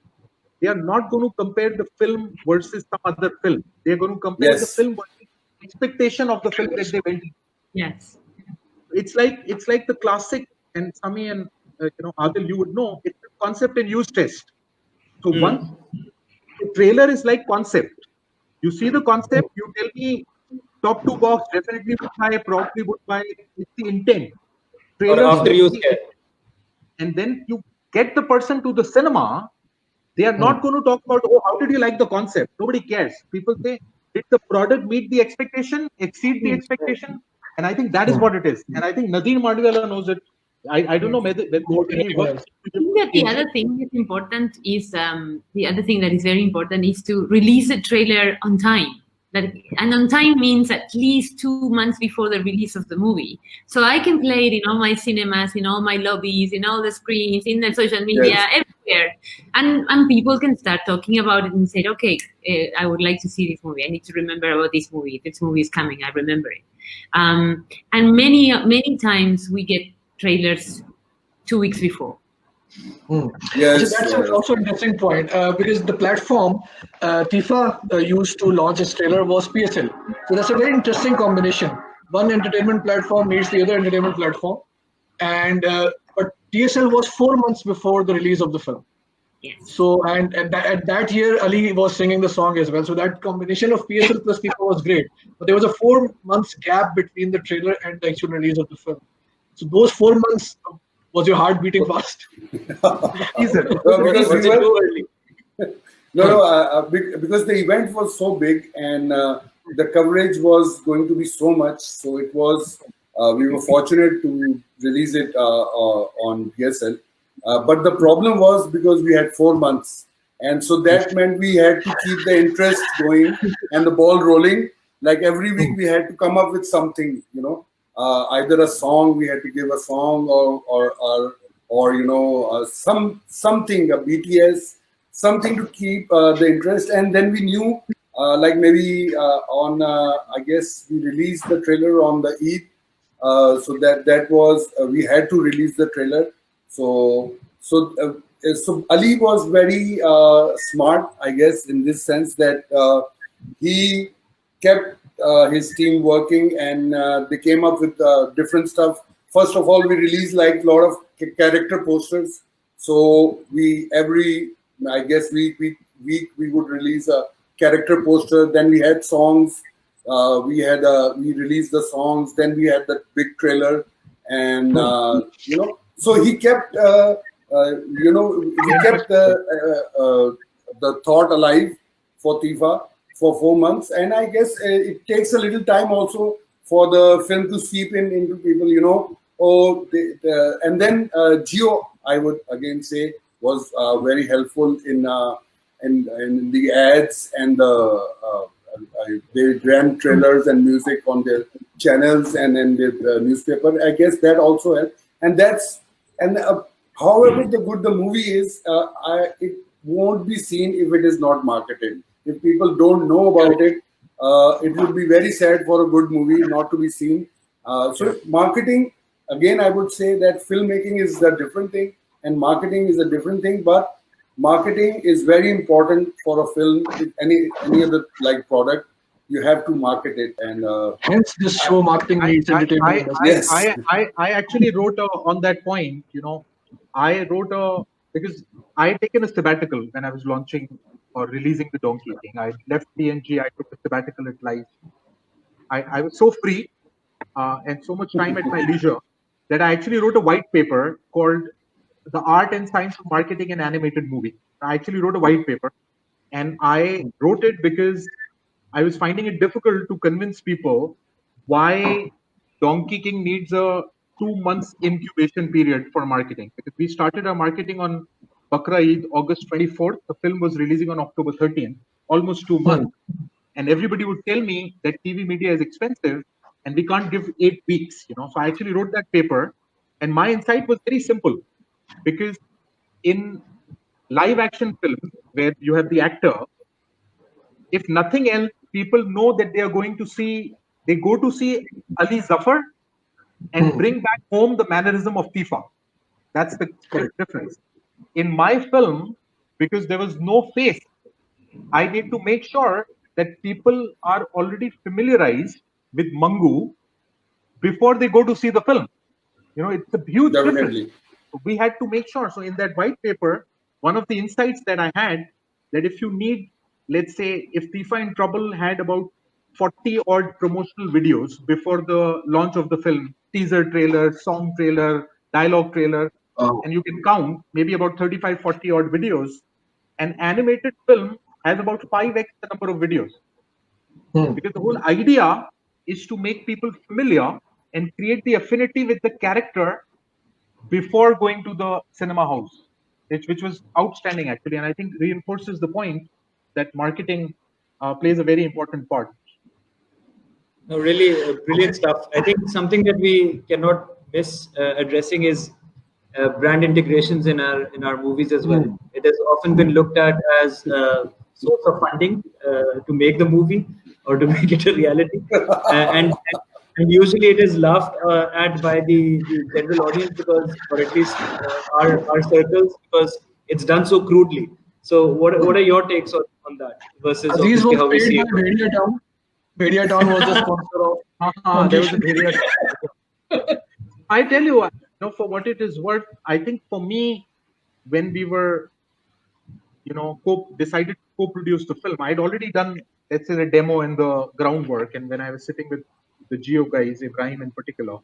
they are not going to compare the film versus some other film. They are going to compare the film versus the expectation of the film that they went into. Yes. It's like the classic, and Sami and Adil, you would know, it's a concept and use test. So once the trailer is like concept, you see the concept, you tell me top 2 box, definitely would buy, probably would buy. It's the intent. Or after use care. And then you get the person to the cinema. They are not going to talk about, oh, how did you like the concept? Nobody cares. People say, did the product meet the expectation, exceed the expectation? And I think that is what it is. And I think Nadeem Mandviwala knows it. I don't know whether he works. I think that the other thing that's important is the other thing that is very important is to release a trailer on time. And on time means at least 2 months before the release of the movie. So I can play it in all my cinemas, in all my lobbies, in all the screens, in the social media, everywhere. And people can start talking about it and say, okay, I would like to see this movie. I need to remember about this movie. If this movie is coming, I remember it. And many times we get trailers 2 weeks before. Yes, So that's also an interesting point because the platform Tifa used to launch its trailer was PSL. So that's a very interesting combination. One entertainment platform meets the other entertainment platform, and but TSL was 4 months before the release of the film. Yes. So and at that year, Ali was singing the song as well. So that combination of PSL plus Tifa was great. But there was a 4 months gap between the trailer and the actual release of the film. So those 4 months. Was your heart beating fast? because the event was so big and the coverage was going to be so much. So it was, we were fortunate to release it on PSL. But the problem was because we had 4 months. And so that meant we had to keep the interest going and the ball rolling. Like every week we had to come up with something, either a song, we had to give a song or something, a BTS, something to keep the interest. And then we knew like maybe I guess we released the trailer on the Eid. So that was, we had to release the trailer. So Ali was very smart, I guess, in this sense that he kept his team working, and they came up with different stuff. First of all, we released like a lot of character posters. So every week we would release a character poster. Then we had songs. We released the songs. Then we had the big trailer, and so he kept the thought alive for Tifa for 4 months. And I guess it takes a little time also for the film to seep into people, and then Jio, I would again say, was very helpful in the ads, and they ran trailers and music on their channels and their newspaper. I guess that also helped. And however good the movie is, it won't be seen if it is not marketed. If people don't know about it, it would be very sad for a good movie not to be seen. So marketing, again, I would say that filmmaking is a different thing and marketing is a different thing, but marketing is very important for a film. Any other like product, you have to market it. And hence this show, marketing meets entertainment. Yes. I actually wrote on that point, I wrote because I had taken a sabbatical when I was launching or releasing the Donkey King. I left PNG, I took a sabbatical at life. I was so free and so much time at my leisure that I actually wrote a white paper called The Art and Science of Marketing an Animated Movie. I actually wrote a white paper, and I wrote it because I was finding it difficult to convince people why Donkey King needs a 2 months incubation period for marketing. Because we started our marketing on Bakra Eid, August 24th. The film was releasing on October 13th, almost 2 months. And everybody would tell me that TV media is expensive and we can't give 8 weeks. So I actually wrote that paper, and my insight was very simple. Because in live action films where you have the actor, if nothing else, people know that they go to see Ali Zafar and bring back home the mannerism of Tifa. That's the difference. In my film, because there was no face, I need to make sure that people are already familiarized with Mangu before they go to see the film. It's a huge Definitely. difference. We had to make sure. So in that white paper, one of the insights that I had, that if you need, let's say, if Tifa in Trouble had about 40 odd promotional videos before the launch of the film, teaser trailer, song trailer, dialogue trailer, and you can count maybe about 35, 40 odd videos, an animated film has about 5x the number of videos. Because the whole idea is to make people familiar and create the affinity with the character before going to the cinema house, which was outstanding actually, and I think reinforces the point that marketing plays a very important part. No, really brilliant stuff. I think something that we cannot miss addressing is brand integrations in our movies as well. It has often been looked at as a source of funding to make the movie or to make it a reality, and usually it is laughed at by the general audience because, or at least our circles, because it's done so crudely. So what are your takes on that versus obviously how we see it? Mediatown was the sponsor of. There was a Mediatown. I tell you, for what it is worth, I think for me, when we were, decided to co-produce the film, I'd already done, let's say, the demo and the groundwork. And when I was sitting with the Geo guys, Ibrahim in particular,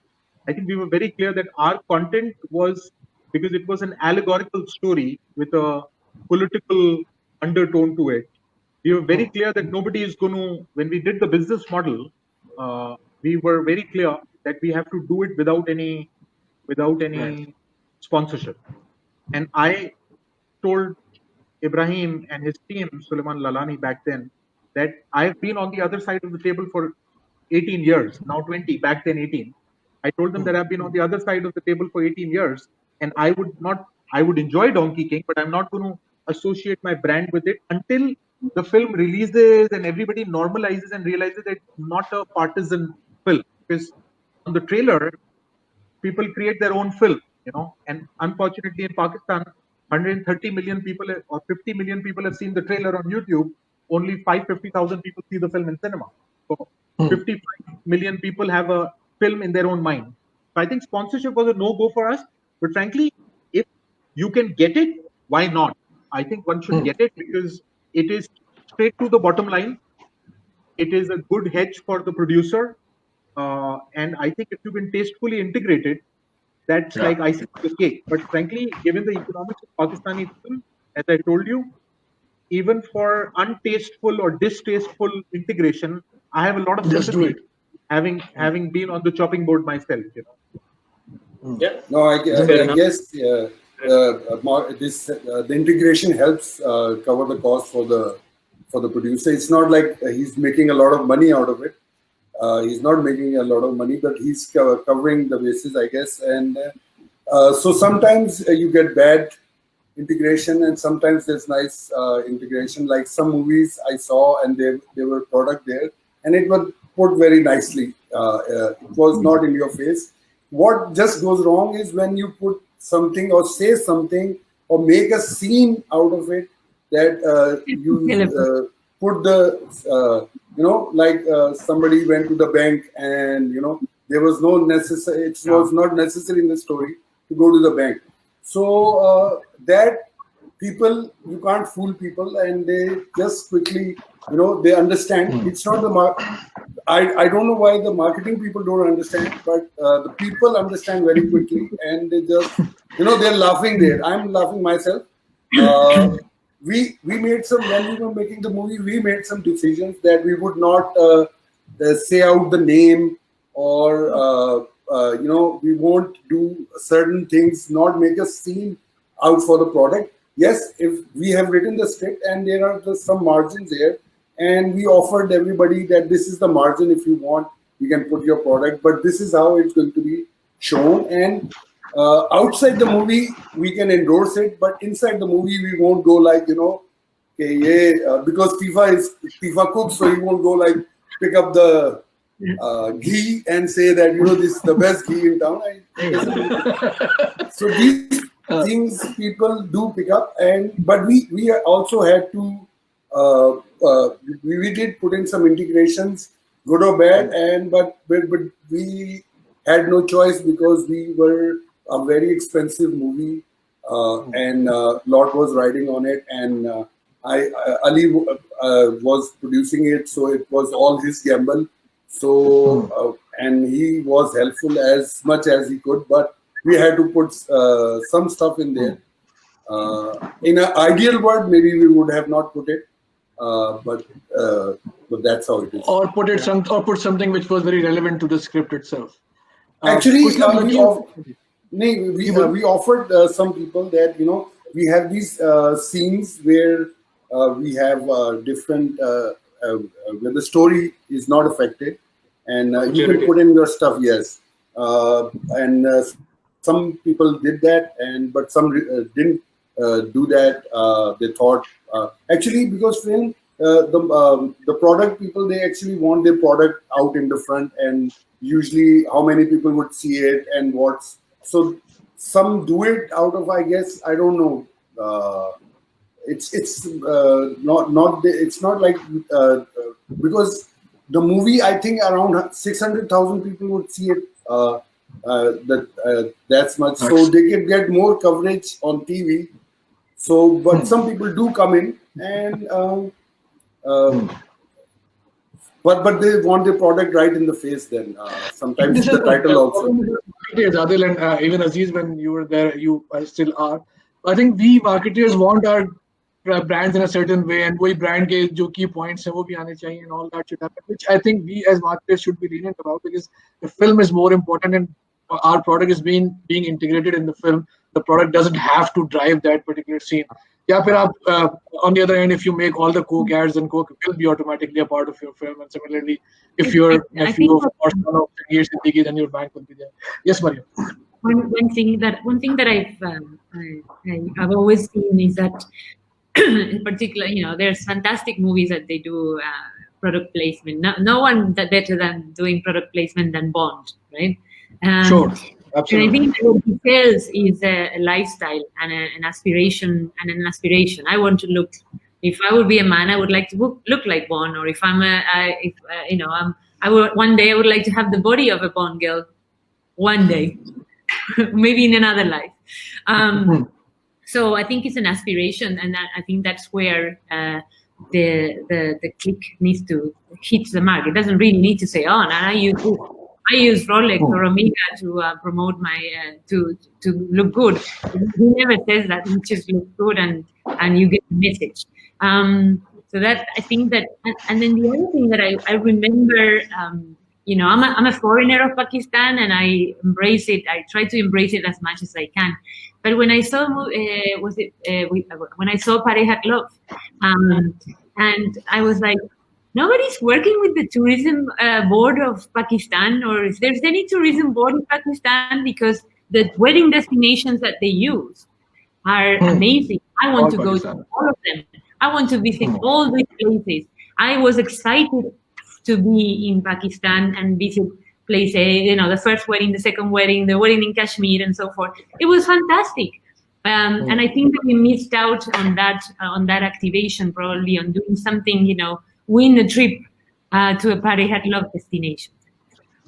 I think we were very clear that our content was, because it was an allegorical story with a political undertone to it, we were very clear that nobody is going to, when we did the business model, we were very clear that we have to do it without any sponsorship. And I told Ibrahim and his team, Suleiman Lalani back then, that I've been on the other side of the table for 18 years, now 20, back then 18. I told them that I've been on the other side of the table for 18 years, and I would enjoy Donkey King, but I'm not going to associate my brand with it until the film releases and everybody normalizes and realizes that it's not a partisan film. Because on the trailer, people create their own film, and unfortunately in Pakistan, 130 million people or 50 million people have seen the trailer on YouTube. Only 50,000 people see the film in cinema. So 55 million people have a film in their own mind. So I think sponsorship was a no-go for us. But frankly, if you can get it, why not? I think one should get it because it is straight to the bottom line. It is a good hedge for the producer. And I think if you can tastefully integrate it, that's like icing on the cake. But frankly, given the economics of Pakistani film, as I told you, even for untasteful or distasteful integration, I have a lot of sympathy, having been on the chopping board myself. Yeah. No, I guess the integration helps cover the cost for the producer. It's not like he's making a lot of money out of it. He's not making a lot of money, but he's covering the bases, I guess. And so sometimes you get bad integration, and sometimes there's nice integration. Like some movies I saw, and there were product there, and it put very nicely. It was not in your face. What just goes wrong is when you put something or say something or make a scene out of it that you put the like somebody went to the bank and there was no necessary. It was not necessary in the story to go to the bank. So that people, you can't fool people, and they just quickly they understand. It's not the I don't know why the marketing people don't understand, but the people understand very quickly, and they just they're laughing there. I'm laughing myself. We made some, when we were making the movie, we made some decisions that we would not say out the name, or we won't do certain things, not make a scene out for the product. Yes, if we have written the script and there are some margins there, and we offered everybody that this is the margin, if you want, you can put your product, but this is how it's going to be shown. And outside the movie, we can endorse it, but inside the movie, we won't go like, because Tifa cooks, so he won't go like pick up the ghee and say that, this is the best ghee in town. So these things people do pick up, but we also had to, we did put in some integrations, good or bad, but we had no choice because we were a very expensive movie, and lot was riding on it, and Ali was producing it, so it was all his gamble. So and he was helpful as much as he could, but we had to put some stuff in there. In an ideal world, maybe we would have not put it, but that's how it is. Or put something which was very relevant to the script itself. Actually, we offered some people that we have these scenes where we have different where the story is not affected, and you can put in your stuff. Yes, and some people did that, but some didn't do that. They thought actually, because film, the product people, they actually want their product out in the front, and usually how many people would see it and what's. So some do it out of, I guess, I don't know. It's not it's not like because the movie, I think around 600,000 people would see it. That's much, so they can get more coverage on TV. So, but some people do come in and but they want their product right in the face. Then sometimes the title also. Adil and even Aziz, when you were there, you still are. I think we marketers want our brands in a certain way, and वही brand के जो key points हैं वो भी आने चाहिए, and all that should happen, which I think we as marketers should be lenient about, because the film is more important and our product is being integrated in the film. The product doesn't have to drive that particular scene. Yeah, फिर आप on the other hand, if you make all the Coke ads, and Coke will be automatically a part of your film, and similarly, if you're nephew of or son of Tanveer Siddiqui, then your bank will be there. Yes, Mariam. One thing that I've always seen is that, in particular, there's fantastic movies that they do product placement. No one that better than doing product placement than Bond, right? Sure, absolutely. And I think what he sells is a lifestyle and an aspiration I want to look. If I would be a man, I would like to look like Bond, or if I'm one day I would like to have the body of a Bond girl. One day, maybe in another life. So I think it's an aspiration, and I think that's where the click needs to hit the mark. It doesn't really need to say, "Oh, and I use Rolex or Omega to promote my to look good." He never says that. He just looks good, and you get the message. So that, I think that, and then the other thing that I remember. I'm a foreigner of Pakistan, and I embrace it. I try to embrace it as much as I can. But when I saw when I saw Pareja Club, and I was like, nobody's working with the tourism board of Pakistan, or if there's any tourism board in Pakistan, because the wedding destinations that they use are amazing. I want to go to all of them. I want to visit all these places. I was excited to be in Pakistan and visit places, the first wedding, the second wedding, the wedding in Kashmir, and so forth. It was fantastic. And I think that we missed out on that activation, probably on doing something, win a trip to a Parehat love destination.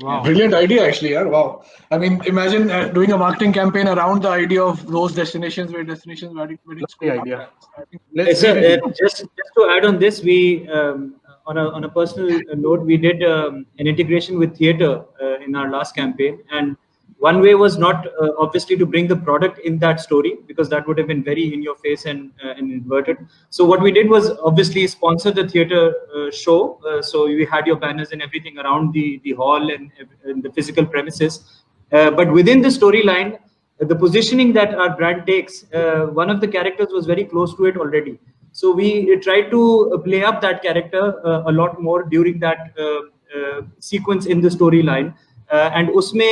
Wow. Brilliant idea, actually. Yeah. Wow. I mean, imagine doing a marketing campaign around the idea of those destinations where destinations wedding school. Idea. Just to add on this, we on a personal note, we did an integration with theater in our last campaign, and one way was not obviously to bring the product in that story, because that would have been very in your face and inverted. So what we did was obviously sponsor the theater show. So we had your banners and everything around the hall and the physical premises. But within the storyline, the positioning that our brand takes, one of the characters was very close to it already. So we tried to play up that character a lot more during that sequence in the storyline. And usme,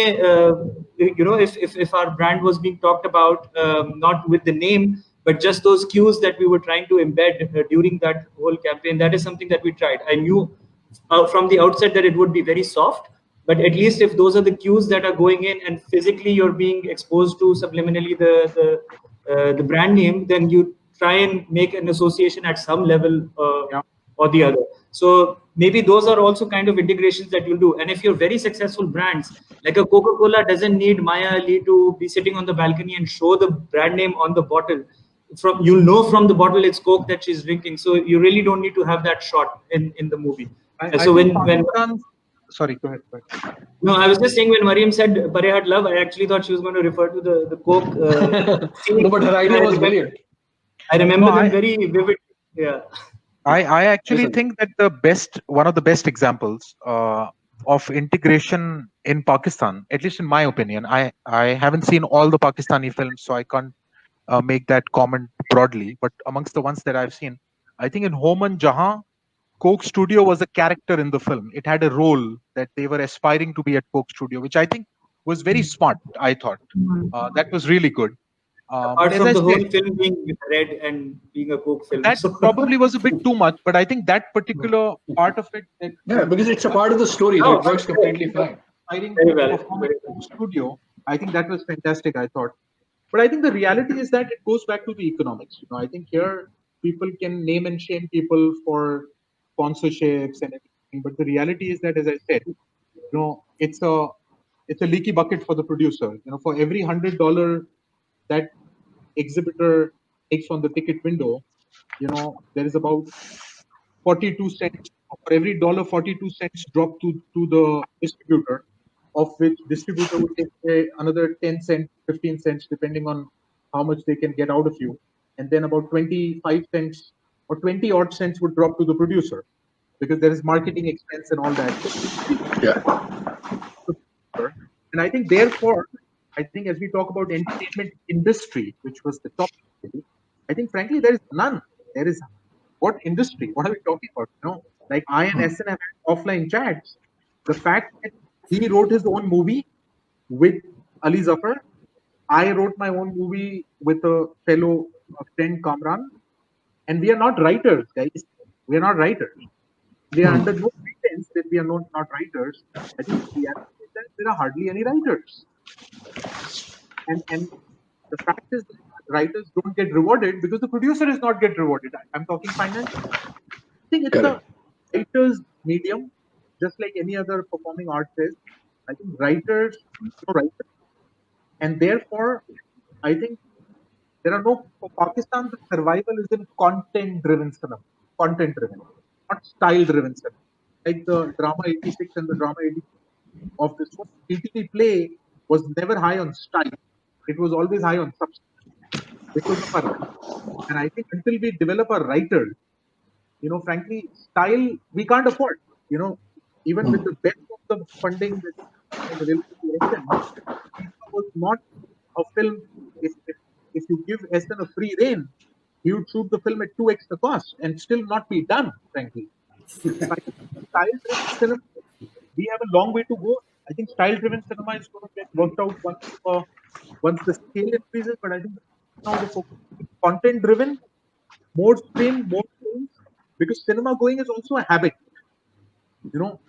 if our brand was being talked about, not with the name, but just those cues that we were trying to embed during that whole campaign, that is something that we tried. I knew from the outset that it would be very soft, but at least if those are the cues that are going in and physically you're being exposed to subliminally the brand name, then you try and make an association at some level or the other. So maybe those are also kind of integrations that you'll do. And if you're very successful brands, like a Coca-Cola doesn't need Maya Ali to be sitting on the balcony and show the brand name on the bottle. You'll know from the bottle it's Coke that she's drinking. So you really don't need to have that shot in the movie. Sorry, go ahead. No, I was just saying, when Mariam said Parehat love, I actually thought she was going to refer to the Coke. No, but her idea was brilliant. I remember them very vividly. Yeah. I actually think that one of the best examples of integration in Pakistan, at least in my opinion, I haven't seen all the Pakistani films, so I can't make that comment broadly. But amongst the ones that I've seen, I think in Homan Jahan, Coke Studio was a character in the film. It had a role that they were aspiring to be at Coke Studio, which I think was very smart. I thought that was really good. Apart from the whole film being red and being a Coke film, that probably was a bit too much. But I think that particular part of it, because it's a part of the story that works completely fine. Very well. Coke Studio, I think that was fantastic. I thought, but I think the reality is that it goes back to the economics. I think here people can name and shame people for sponsorships and everything, but the reality is that, as I said, it's a leaky bucket for the producer. For every $100 that exhibitor takes on the ticket window, there is about 42 cents. For every dollar, 42 cents drop to the distributor, of which distributor would take another 10 cents, 15 cents, depending on how much they can get out of you, and then about 25 cents or 20 odd cents would drop to the producer, because there is marketing expense and all that. Yeah. And I think therefore, as we talk about entertainment industry, which was the topic, I think frankly there is none. There is what industry? What are we talking about? Like I and SN have had offline chats. The fact that he wrote his own movie with Ali Zafar, I wrote my own movie with a fellow friend Kamran, and we are not writers, guys. We are not writers. We are under no pretense that we are not writers. I think the reality is that there are hardly any writers. And the fact is that writers don't get rewarded because the producer is not get rewarded. I'm talking financially. I think it's a writer's medium, just like any other performing art is. I think writers, and therefore, I think there are for Pakistan, the survival is in content-driven cinema, content-driven, not style-driven cinema. Like the Drama 86 and the Drama 80 of this one, PTV Play was never high on style. It was always high on substance. Because of our, and I think until we develop a writer, frankly, style we can't afford. Even with the best of the funding that available to SN, was not a film. If you give SN a free rein, he would shoot the film at 2x the cost and still not be done, frankly. Style-driven cinema, we have a long way to go. I think style-driven cinema is going to get worked out once the scale increases. But I think now the focus is content-driven, more screen, more films, because cinema going is also a habit. you know,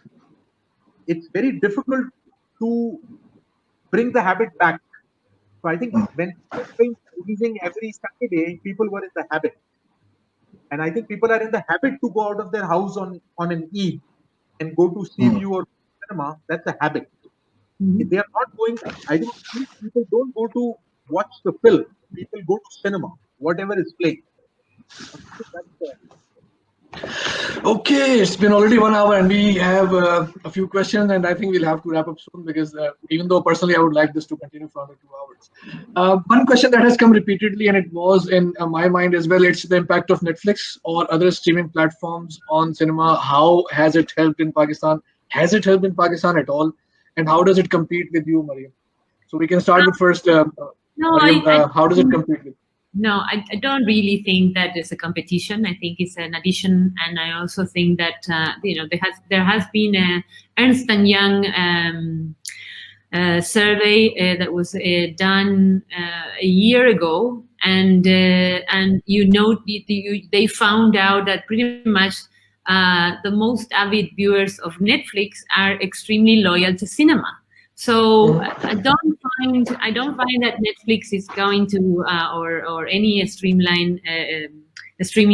it's very difficult to bring the habit back. So I think when releasing every Saturday, people were in the habit. And I think people are in the habit to go out of their house on an Eid and go to sea view or cinema. That's a habit. If they are not going, I think people don't go to watch the film. People go to cinema, whatever is playing. Okay, it's been already 1 hour and we have a few questions, and I think we'll have to wrap up soon because even though personally I would like this to continue for another 2 hours. One question that has come repeatedly, and it was in my mind as well, it's the impact of Netflix or other streaming platforms on cinema. How has it helped in Pakistan? Has it helped in Pakistan at all? And how does it compete with you, Mariam? So we can start with first, Mariam, how does it compete with? No, I don't really think that it's a competition. I think it's an addition, and I also think that there has been a Ernst & Young survey that was done a year ago, and they found out that pretty much the most avid viewers of Netflix are extremely loyal to cinema. So I don't find that Netflix is going to or any streaming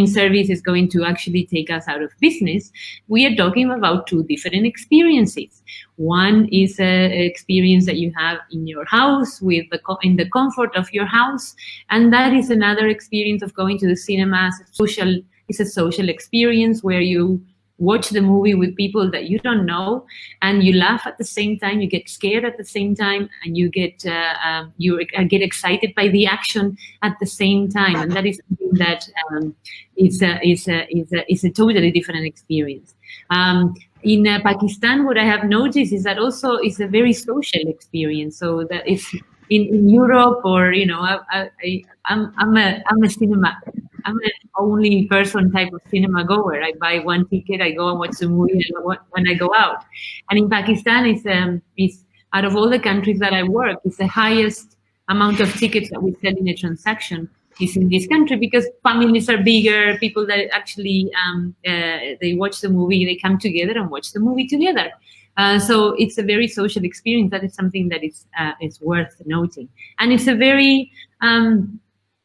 service is going to actually take us out of business. We are talking about two different experiences. One is an experience that you have in your house in the comfort of your house, and that is another experience of going to the cinema. It's a social experience where you watch the movie with people that you don't know, and you laugh at the same time, you get scared at the same time, and you get excited by the action at the same time, and that is something that is a totally different experience. In Pakistan, what I have noticed is that also it's a very social experience. So that if in Europe, or I'm a cinema. I'm an only person type of cinema goer. I buy one ticket, I go and watch the movie when I go out. And in Pakistan, it's out of all the countries that I work, it's the highest amount of tickets that we sell in a transaction is in this country, because families are bigger, people that actually they watch the movie, they come together and watch the movie together. So it's a very social experience. That is something that is worth noting. And it's a very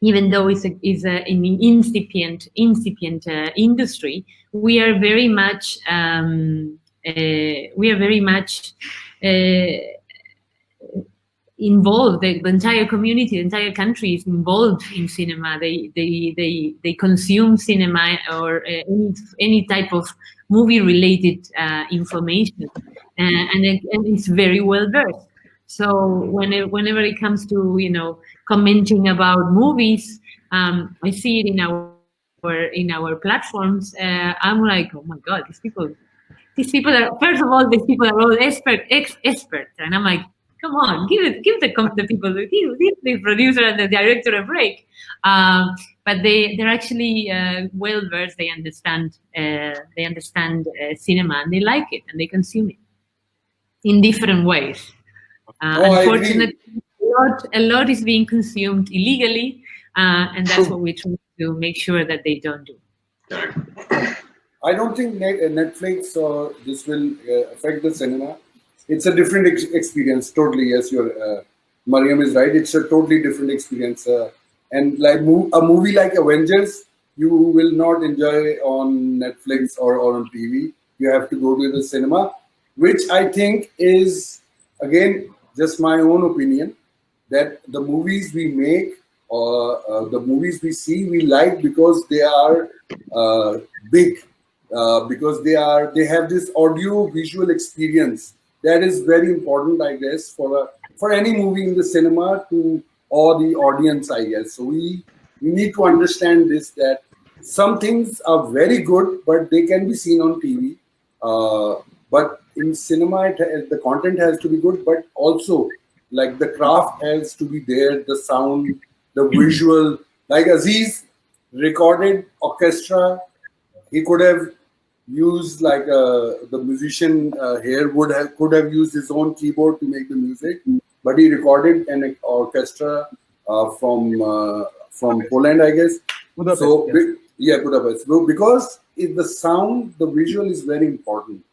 even though it's an incipient industry, we are very much involved. The entire community, the entire country is involved in cinema. They consume cinema or any type of movie-related information, and it's very well versed. So whenever it comes to commenting about movies, I see it in our platforms. I'm like, oh my God, these people are, first of all, these people are all experts, and I'm like, come on, give the people, give the producer and the director a break. But they're actually well versed. They understand cinema, and they like it, and they consume it in different ways. Unfortunately, a lot is being consumed illegally, and that's what we try to make sure that they don't do. I don't think Netflix or this will affect the cinema. It's a different experience, totally. Yes, Mariam is right. It's a totally different experience. And like a movie like Avengers, you will not enjoy on Netflix or on TV. You have to go to the cinema, which I think is, again, just my own opinion, that the movies we make or the movies we see, we like because they are big, because they have this audio visual experience that is very important, I guess, for any movie in the cinema to awe the audience, I guess. So we need to understand this, that some things are very good, but they can be seen on TV. But in cinema, the content has to be good, but also like the craft has to be there, the sound, the visual. Like Aziz recorded orchestra, he could have used like the musician here could have used his own keyboard to make the music, but he recorded an orchestra from Poland, I guess. Budapest, so yes. Budapest. So because the sound, the visual is very important.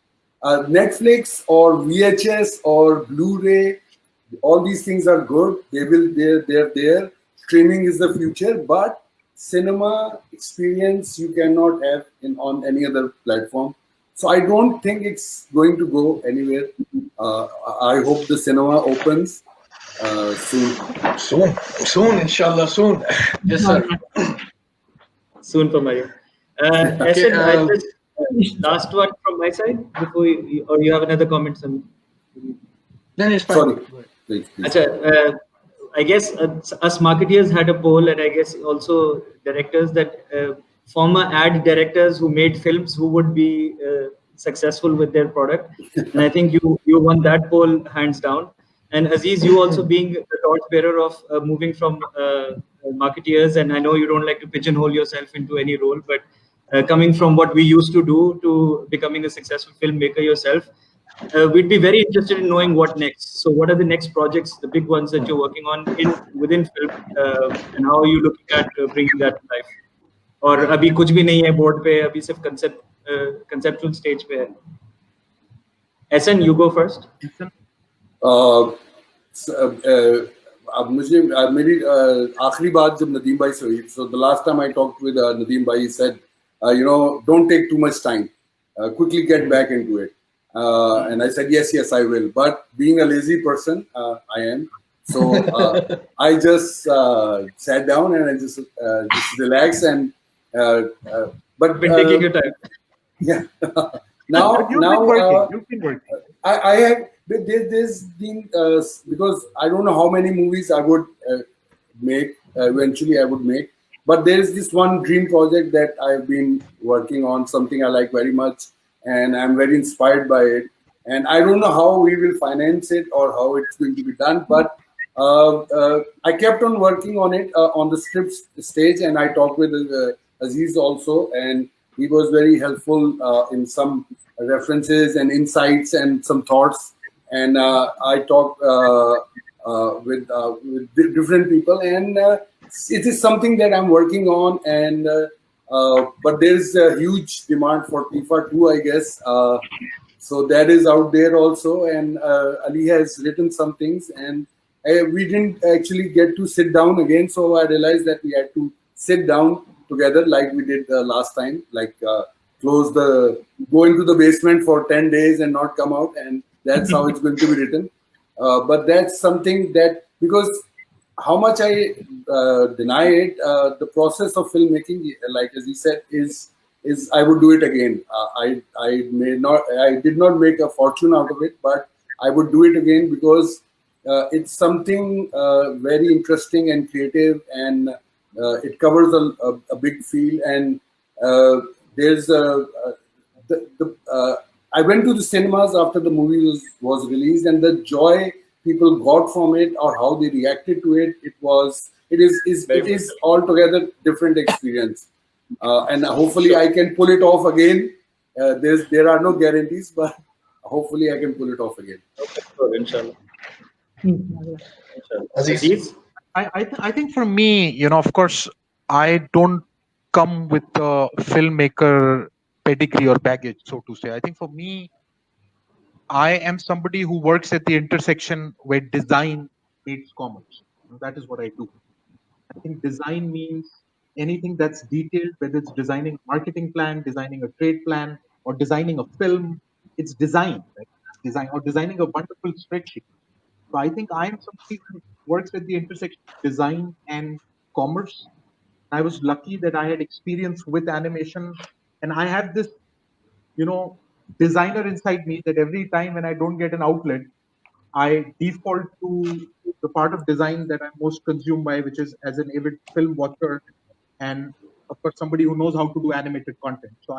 Netflix or VHS or Blu-ray, all these things are good. They're there. Streaming is the future, but cinema experience you cannot have on any other platform. So I don't think it's going to go anywhere. I hope the cinema opens soon. Soon, inshallah, soon. Yes, sir. Soon for Mario. Okay, Essen, last one from my side before or you have another comment? then it's fine. Sorry. Please. Achha, I guess us marketeers had a poll, and I guess also directors, that former ad directors who made films who would be successful with their product, and I think you won that poll hands down. And Aziz, you also being the torchbearer of moving from marketeers, and I know you don't like to pigeonhole yourself into any role, but coming from what we used to do to becoming a successful filmmaker yourself, we'd be very interested in knowing what next. So, what are the next projects, the big ones that you're working on within film, and how are you looking at bringing that to life? और अभी कुछ भी नहीं है board पे, अभी सिर्फ conceptual stage पे है. Essen, you go first. अब मुझे मेरी आखिरी बात जब नदीम भाई से हुई, so the last time I talked with Nadeem bhai, he said, don't take too much time, quickly get back into it. And I said, yes, I will. But being a lazy person, I am. So I just sat down and I just relaxed and. But been taking your time. Yeah. You've been working. I have. There's been because I don't know how many movies I would make. Eventually, I would make. But there's this one dream project that I've been working on. Something I like very much, and I'm very inspired by it. And I don't know how we will finance it or how it's going to be done. But I kept on working on it on the script stage, and I talked with Aziz also, and he was very helpful in some references and insights and some thoughts. And I talked with different people, and it is something that I'm working on. And but there's a huge demand for FIFA 2, I guess. So that is out there also. And Ali has written some things, and we didn't actually get to sit down again. So I realized that we had to sit down together like we did last time, like go into the basement for 10 days and not come out. And that's how it's going to be written. But that's something that, because how much I deny it, the process of filmmaking, like as he said, is I would do it again. I did not make a fortune out of it, but I would do it again because it's something very interesting and creative, and it covers a big field. And there's I went to the cinemas after the movie was released, and the joy people got from it or how they reacted to it, it is altogether different experience. And hopefully I can pull it off again. There are no guarantees, but hopefully I can pull it off again. Okay, inshallah. Aziz? I think for me, of course, I don't come with a filmmaker pedigree or baggage, so to say. I think for me, I am somebody who works at the intersection where design meets commerce. That is what I do. I think design means anything that's detailed, whether it's designing a marketing plan, designing a trade plan, or designing a film. It's design, right? Designing a wonderful spreadsheet. So I think I am somebody who works at the intersection of design and commerce. I was lucky that I had experience with animation, and I have this, designer inside me that every time when I don't get an outlet, I default to the part of design that I'm most consumed by, which is as an avid film watcher and of course somebody who knows how to do animated content. So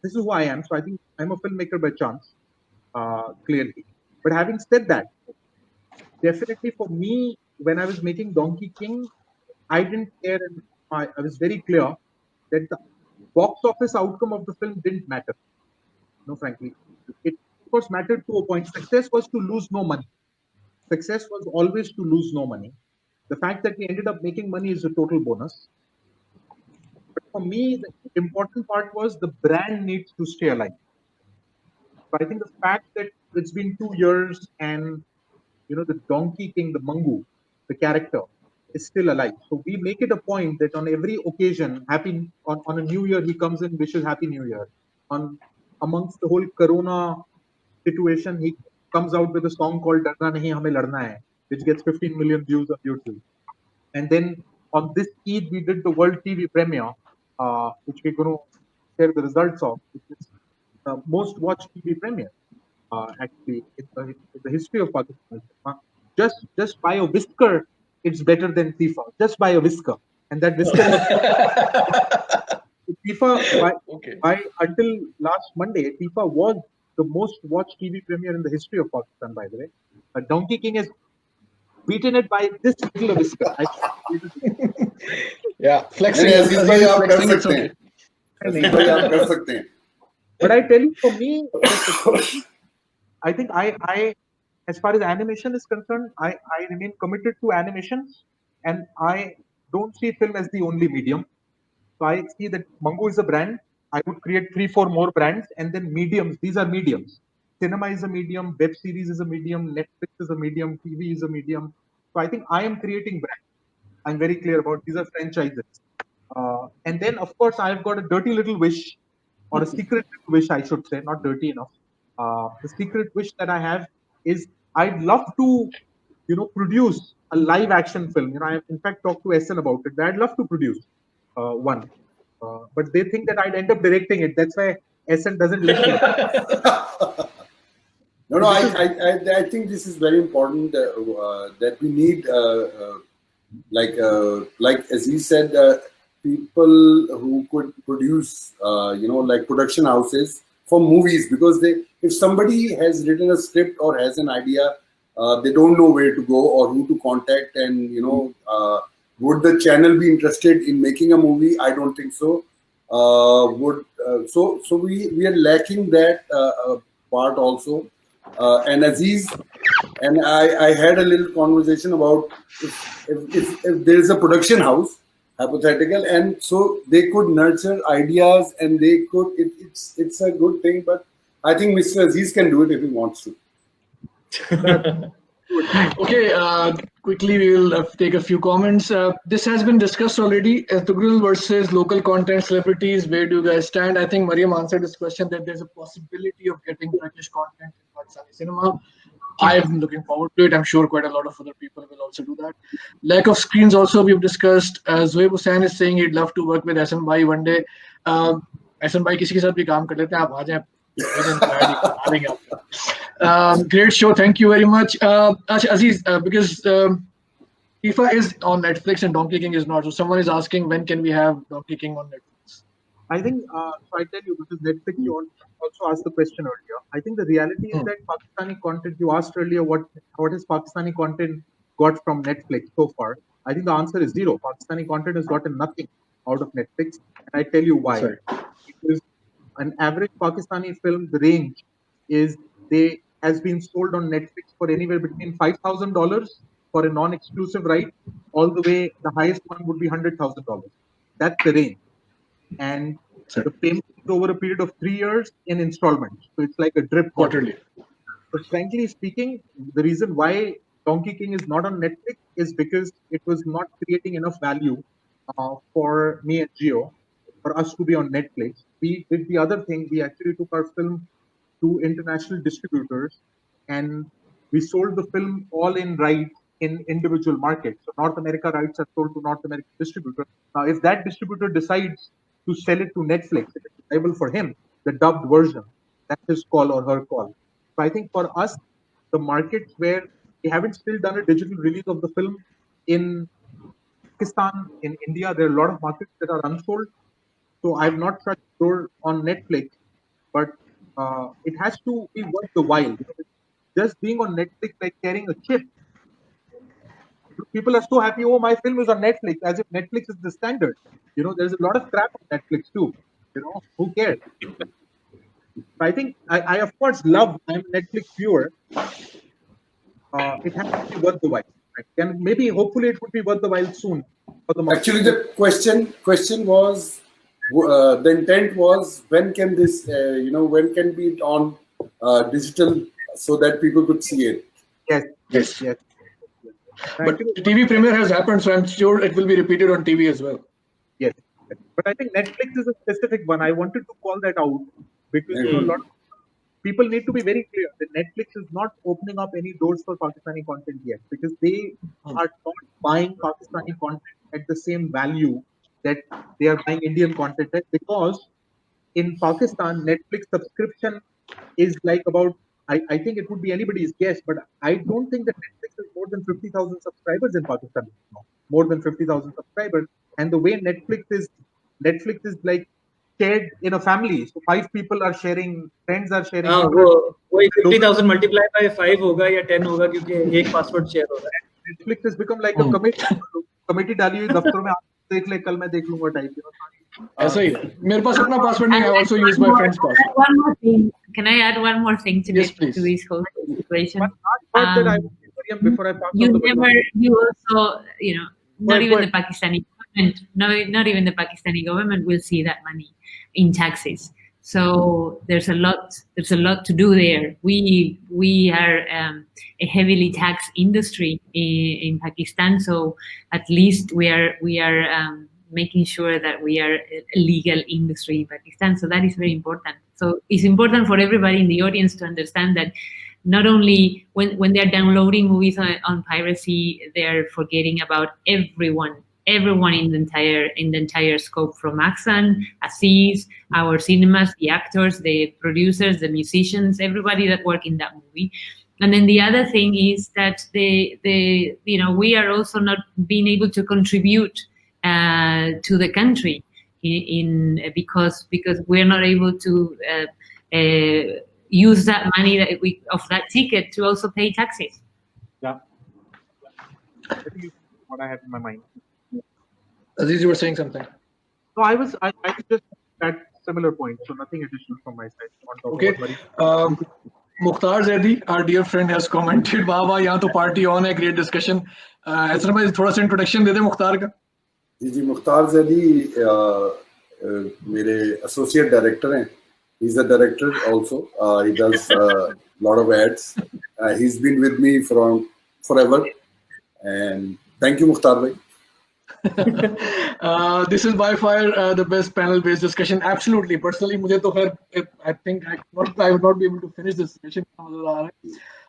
this is who I am. So I think I'm a filmmaker by chance, clearly. But having said that, definitely for me, when I was making Donkey King, I didn't care, and I was very clear that the box office outcome of the film didn't matter. No, frankly, it of course mattered to a point. Success was to lose no money. Success was always to lose no money. The fact that we ended up making money is a total bonus. But for me, the important part was the brand needs to stay alive. But I think the fact that it's been 2 years and the Donkey King, the Mangu, the character, is still alive. So we make it a point that on every occasion, on a New Year, he comes in, wishes Happy New Year. Amongst the whole Corona situation, he comes out with a song called Darna Nahi Hame Ladna Hai, which gets 15 million views on YouTube. And then on this Eid, we did the World TV premiere, which we're going to share the results of, which is the most watched TV premiere, actually, in the history of Pakistan. Just by a whisker, it's better than FIFA. Just by a whisker. And that whisker FIFA, by until last Monday, FIFA was the most watched TV premiere in the history of Pakistan, by the way. Donkey King has beaten it by this little whisker. Yeah, flexing. But I tell you, for me, I think I as far as animation is concerned, I remain committed to animation, and I don't see film as the only medium. So I see that Mangu is a brand. I would create 3-4 more brands, and then mediums. These are mediums. Cinema is a medium. Web series is a medium. Netflix is a medium. TV is a medium. So I think I am creating brands. I'm very clear about these are franchises. And then, of course, I've got a dirty little wish, or a secret wish, I should say, not dirty enough. The secret wish that I have is I'd love to, produce a live action film. I've in fact talked to SN about it. I'd love to produce one, but they think that I'd end up directing it. That's why SN doesn't let me. No, I think this is very important that we need, like as he said, people who could produce, like production houses for movies, because if somebody has written a script or has an idea, they don't know where to go or who to contact, and would the channel be interested in making a movie? I don't think so. So we are lacking that part also. And Aziz and I had a little conversation about if there is a production house, hypothetical, and so they could nurture ideas, and they could. It's a good thing, but I think Mr. Aziz can do it if he wants to. Okay, quickly we will take a few comments. This has been discussed already. Tugrul versus local content celebrities. Where do you guys stand? I think Mariam answered this question that there's a possibility of getting Turkish content in Pakistani cinema. I'm looking forward to it. I'm sure quite a lot of other people will also do that. Lack of screens also we've discussed. Zoeb Hussain is saying he'd love to work with SN Bhai one day. SN Bhai किसी के साथ भी काम कर लेते हैं, आप आ जाएं. Great show. Thank you very much. Aziz, because FIFA is on Netflix and Donkey King is not. So someone is asking, when can we have Donkey King on Netflix? I think, so I tell you, because Netflix, you also asked the question earlier. I think the reality is that Pakistani content, you asked earlier, what has Pakistani content got from Netflix so far? I think the answer is zero. Pakistani content has gotten nothing out of Netflix. And I tell you why. Sorry. Because an average Pakistani film, the range has been sold on Netflix for anywhere between $5,000 for a non-exclusive right, all the way, the highest one would be $100,000. That's the range. And the payment is over a period of 3 years in installments. So it's like a drip quarterly. But frankly speaking, the reason why Donkey King is not on Netflix is because it was not creating enough value for me and Gio for us to be on Netflix. We did the other thing. We actually took our film to international distributors, and we sold the film all in rights in individual markets. So North America rights are sold to North American distributors. Now, if that distributor decides to sell it to Netflix, if it's available for him, the dubbed version, that's his call or her call. So I think for us, the markets where we haven't still done a digital release of the film in Pakistan, in India, there are a lot of markets that are unsold. So I've not shut the door on Netflix, but it has to be worth the while. Just being on Netflix like carrying a chip. People are so happy, oh, my film is on Netflix, as if Netflix is the standard. There's a lot of crap on Netflix too. Who cares? I think I of course love, I'm a Netflix viewer. It has to be worth the while. Right? And maybe, hopefully, it would be worth the while soon. For the market. Actually, the question was, the intent was, when can this, when can be on digital so that people could see it. Yes. Yes. But TV premiere has happened, so I'm sure it will be repeated on TV as well. Yes, but I think Netflix is a specific one. I wanted to call that out because a lot of people need to be very clear that Netflix is not opening up any doors for Pakistani content yet, because they are not buying Pakistani content at the same value that they are buying Indian content at, because in Pakistan, Netflix subscription is like about, I think it would be anybody's guess, but I don't think that Netflix has more than 50,000 subscribers in Pakistan. No, more than 50,000 subscribers. And the way Netflix is like shared in a family. So 5 people are sharing, friends are sharing. वो 50,000 multiplied by 5 होगा या 10 होगा क्योंकि एक password share हो रहा है. Netflix has become like a committee डाली हुई दफ्तर में, देख ले कल मैं देख लूंगा type. ऐसा ही है. मेरे पास अपना password नहीं है. I also use my friend's password. One more thing. Can I add one more thing to Yes, this please. to this whole situation? One last part that I would say, Mariam, before I pass on the baton. You also, not Go even ahead. the Pakistani government, not even the Pakistani government will see that money in taxes. So there's a lot to do there. We are a heavily taxed industry in Pakistan, so at least we are making sure that we are a legal industry in Pakistan. So that is very important. So it's important for everybody in the audience to understand that not only when they're downloading movies on piracy, they're forgetting about everyone in the entire scope, from Axan, Aziz, our cinemas, the actors, the producers, the musicians, everybody that work in that movie. And then the other thing is that we are also not being able to contribute to the country because we're not able to use that money of that ticket to also pay taxes. Yeah. I think you what I have in my mind. Aziz, you were saying something. No, I was just at similar point, so nothing additional from my side. On top Okay. of what Mukhtar Zaidi, our dear friend, has commented, वाह यहाँ तो party on है, great discussion. ऐसा भाई थोड़ा सा introduction दे दे मुख्तार का. जी मुख्तार ज़ैदी मेरे associate director हैं. He's a director also. He does a lot of ads. He's been with me from forever. And thank you, Mukhtar bhai. This is by far the best panel-based discussion. Absolutely. Personally, मुझे तो खैर I think I would not be able to finish this discussion.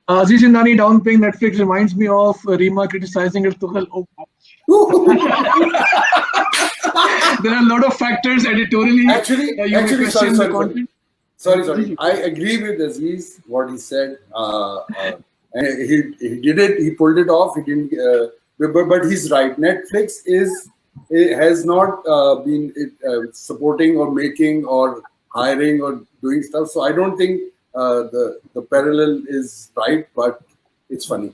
Aziz Indani downplaying Netflix reminds me of Rima criticizing it. Oh, there are a lot of factors editorially. Actually, question the content. Sorry. I agree with Aziz what he said. And he did it. He pulled it off. He didn't. But he's right. Netflix has not been supporting or making or hiring or doing stuff. So I don't think the parallel is right, but it's funny.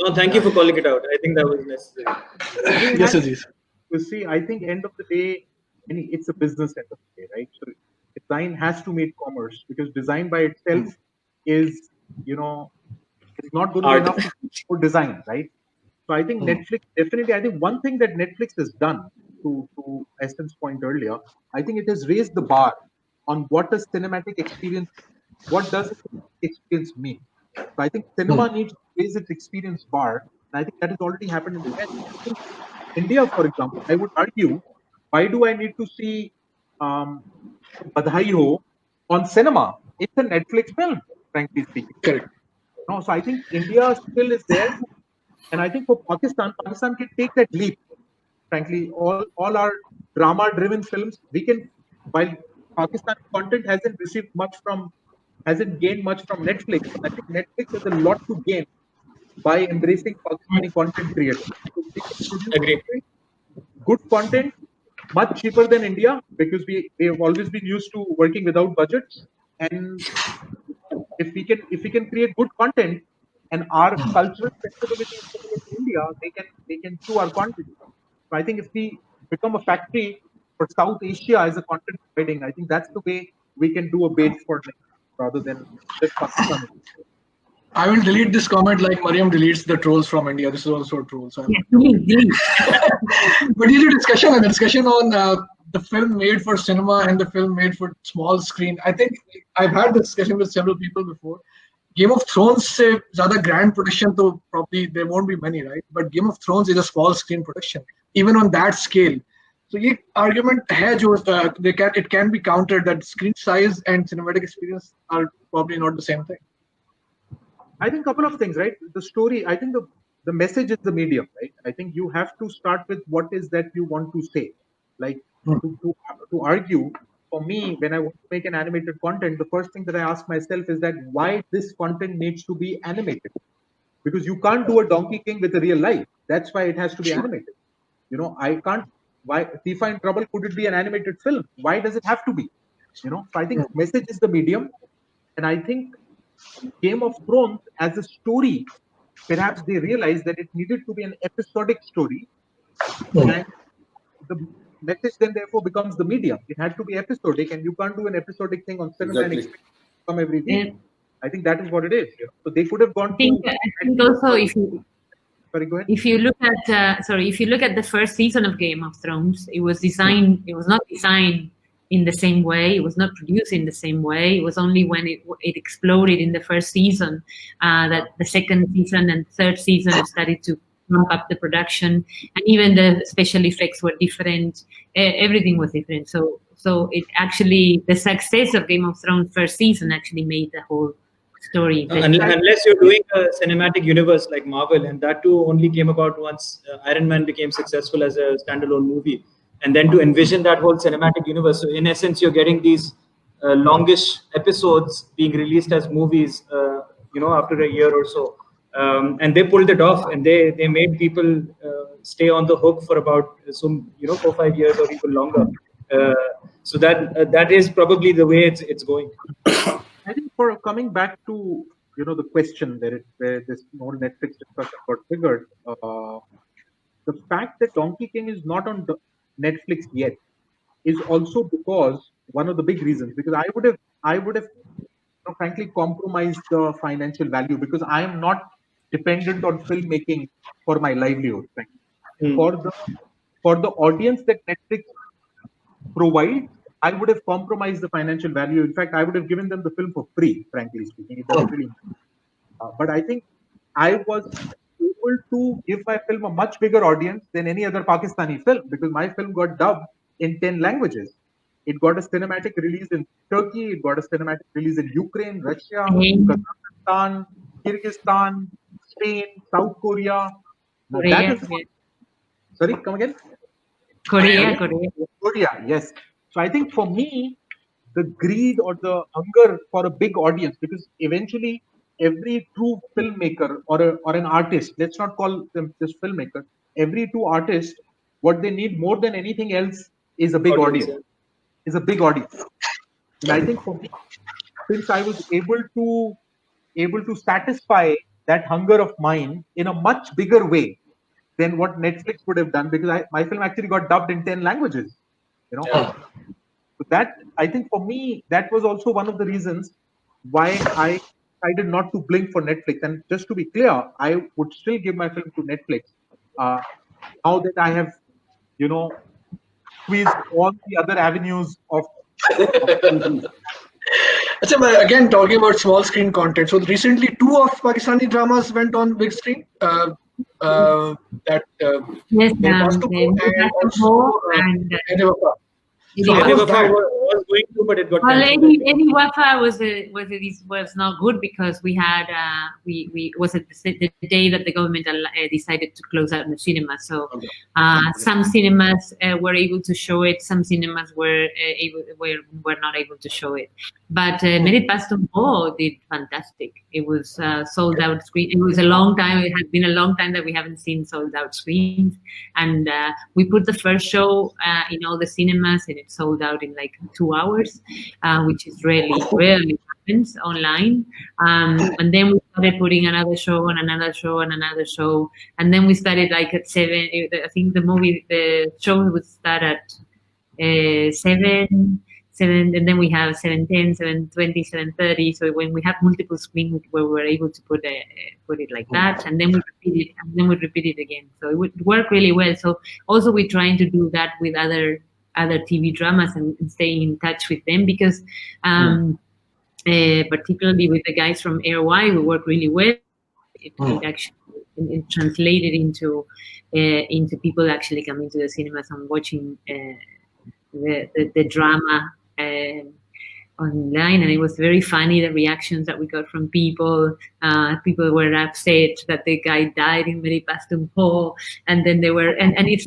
No, thank you for calling it out. I think that was necessary. Yes, Aziz. You see, I think end of the day, it's a business end of the day, right? So design has to meet commerce, because design by itself is, it's not good enough for design, right? So I think Netflix definitely. I think one thing that Netflix has done, to Esten's point earlier, I think it has raised the bar on what a cinematic experience. What does experience mean? So I think cinema needs to raise its experience bar, and I think that has already happened in the West. I think India, for example, I would argue, why do I need to see Badhai Ho on cinema? It's a Netflix film, frankly speaking. Correct. No, so I think India still is there, and I think for Pakistan can take that leap. Frankly, all our drama-driven films, we can. While Pakistan content hasn't gained much from Netflix, I think Netflix has a lot to gain by embracing Pakistani content creators. So Agree. Good content, much cheaper than India, because we have always been used to working without budgets. And if we can create good content, and our cultural sensibility is similar to India, they can chew our content. So I think if we become a factory for South Asia as a content providing, I think that's the way we can do a bait for them, rather than just Pakistan. I will delete this comment like Mariam deletes the trolls from India. This is also a troll. So Yeah, please. but here's a discussion on the film made for cinema and the film made for small screen. I think I've had this discussion with several people before. Game of Thrones से ज़्यादा grand production तो probably there won't be many, right? But Game of Thrones is a small screen production, even on that scale. So ये argument है जो it can be countered that screen size and cinematic experience are probably not the same thing. I think a couple of things, right? The story, I think the message is the medium, right? I think you have to start with what is that you want to say. Like to argue, for me, when I want to make an animated content, the first thing that I ask myself is that why this content needs to be animated? Because you can't do a Donkey King with a real life. That's why it has to be animated. You know, I can't. Why Tifa in Trouble, could it be an animated film? Why does it have to be? You know, so I think message is the medium, and I think Game of Thrones as a story, perhaps they realized that it needed to be an episodic story, and the message then therefore becomes the medium. It had to be episodic, and you can't do an episodic thing on cinema and expect it to come every week. Yeah. I think that is what it is. You know? So they could have gone. I think also if you Sorry, go ahead. if you look at the first season of Game of Thrones, it was designed. It was not designed in the same way. It was not produced in the same way. It was only when it exploded in the first season that the second season and third season started to ramp up the production, and even the special effects were different. Everything was different. So it actually, the success of Game of Thrones first season actually made the whole story. Unless you're doing a cinematic universe like Marvel, and that too only came about once Iron Man became successful as a standalone movie. And then to envision that whole cinematic universe. So in essence, you're getting these longish episodes being released as movies, after a year or so. And they pulled it off, and they made people stay on the hook for about 4-5 years or even longer. So that is probably the way it's going. I think for coming back to the question where this whole Netflix discussion got triggered, the fact that Donkey King is not on Netflix yet is also because one of the big reasons, because I would have frankly compromised the financial value, because I am not dependent on filmmaking for my livelihood. For the audience that Netflix provides, I would have compromised the financial value. In fact, I would have given them the film for free, frankly speaking. It doesn't really but I think I was able to give my film a much bigger audience than any other Pakistani film, because my film got dubbed in 10 languages. It got a cinematic release in Turkey, it got a cinematic release in Ukraine, Russia, Kazakhstan, Kyrgyzstan, Spain, South Korea. Sorry, come again? Korea, yes. So I think for me, the greed or the hunger for a big audience, because eventually every true filmmaker or an artist, let's not call them just filmmaker, every true artist, what they need more than anything else is a big audience. Is a big audience. And I think for me, since I was able to satisfy that hunger of mine in a much bigger way than what Netflix would have done, because my film actually got dubbed in 10 languages. So that, I think for me, that was also one of the reasons why I decided not to blink for Netflix. And just to be clear, I would still give my film to Netflix now that I have, squeezed all the other avenues of. Again, talking about small screen content. So recently, 2 of Pakistani dramas went on big screen. Yes, Eddie Wafa was going to, but it got cancelled. Eddie Wafa was not good, because we had we was it the day that the government decided to close out the cinema. So some cinemas were able to show it, some cinemas were not able to show it. But Merit Pastumbo did fantastic. It was sold out screen. It was a long time. It had been a long time that we haven't seen sold out screens, and we put the first show in all the cinemas, and it sold out in like 2 hours, which is rarely happens online. And then we started putting another show and another show and another show, and then we started like at 7. I think the show would start at 7, and then we have 7:10, 7:20, 7:30. So when we have multiple screens, where we're able to put it like that, and then we repeat it, and then we repeat it again. So it would work really well. So also we're trying to do that with other other TV dramas and staying in touch with them because particularly with the guys from ARY, we work really well. It actually it translated into people actually coming to the cinemas and watching the drama online, and it was very funny, the reactions that we got from people. People were upset that the guy died in Mary Pastumpho, and then they were and it's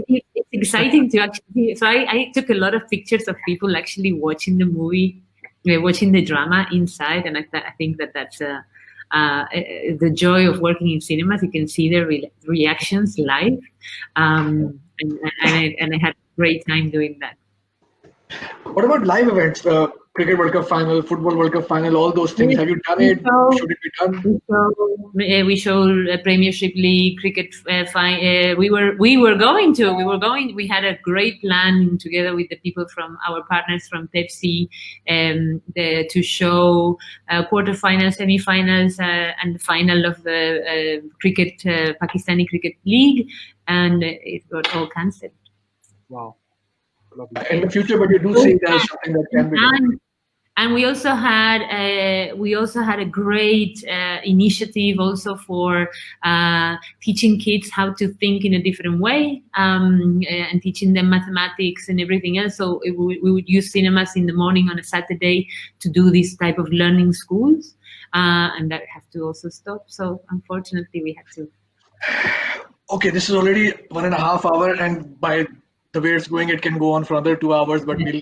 exciting to actually. So I took a lot of pictures of people actually watching the movie, watching the drama inside, and I think that's the joy of working in cinemas. You can see their reactions live, and I had a great time doing that. What about live events? Cricket World Cup final, Football World Cup final, all those things. Have you done it? Should it be done? We showed Premiership League cricket. We were going. We had a great plan together with the people from our partners from Pepsi, to show quarterfinals, semi-finals, and the final of the cricket Pakistani Cricket League, and it got all cancelled. Wow. In the future, but you do see there's something that can be done. And we also had a great initiative also for teaching kids how to think in a different way, and teaching them mathematics and everything else. So we would use cinemas in the morning on a Saturday to do this type of learning schools, and that have to also stop. So unfortunately, we had to. Okay, this is already 1.5 hours, and by the way it's going, it can go on for another 2 hours, but we'll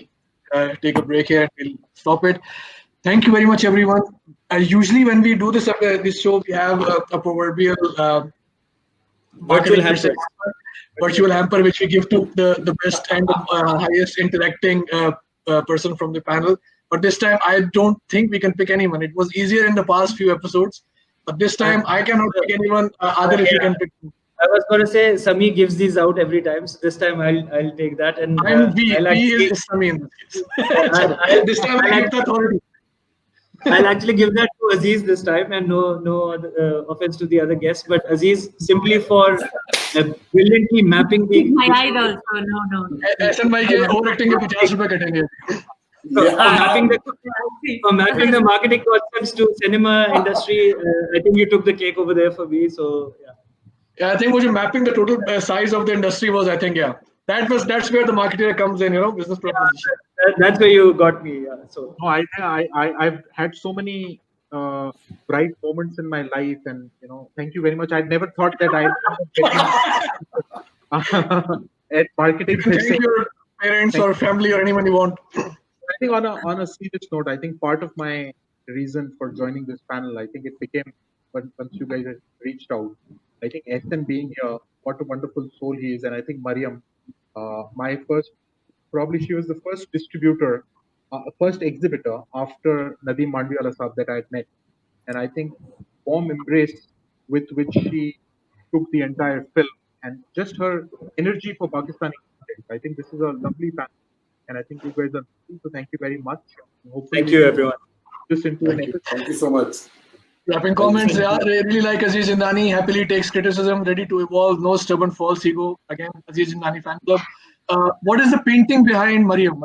take a break here and we'll stop it. Thank you very much, everyone. Usually when we do this show, we have a proverbial virtual hamper, which we give to the best and the highest interacting person from the panel. But this time, I don't think we can pick anyone. It was easier in the past few episodes, but this time I cannot pick anyone. Other if you can pick. I was going to say Sami gives these out every time, so this time I'll take that. And B is Sami in this case. This time I give the authority. I'll actually give that to Aziz this time, and no offense to the other guests, but Aziz simply for brilliantly mapping the. My idol, so no. ऐसा भाई के overacting के 50 रुपए कटेंगे. For mapping the marketing concepts to cinema industry, I think you took the cake over there for me. So yeah. Yeah, I think mapping the total size of the industry was, I think, that's where the marketer comes in, business proposition. That's where you got me. Yeah. So no, I've had so many bright moments in my life, and thank you very much. I never thought that at marketing. Thank your parents or family or anyone you want. I think on a serious note, I think part of my reason for joining this panel, I think it became once you guys had reached out. I think Ehsan being here, what a wonderful soul he is. And I think Mariam, she was the first distributor, first exhibitor after Nadeem Mandviwala Sahab that I had met. And I think warm embrace with which she took the entire film and just her energy for Pakistani. I think this is a lovely panel. And I think you guys are, so thank you very much. Thank you, everyone. Thank you so much. Wrapping comments, I really like Aziz Jindani, happily takes criticism, ready to evolve, no stubborn false ego. Again, Aziz Jindani fan club. What is the painting behind Mariam?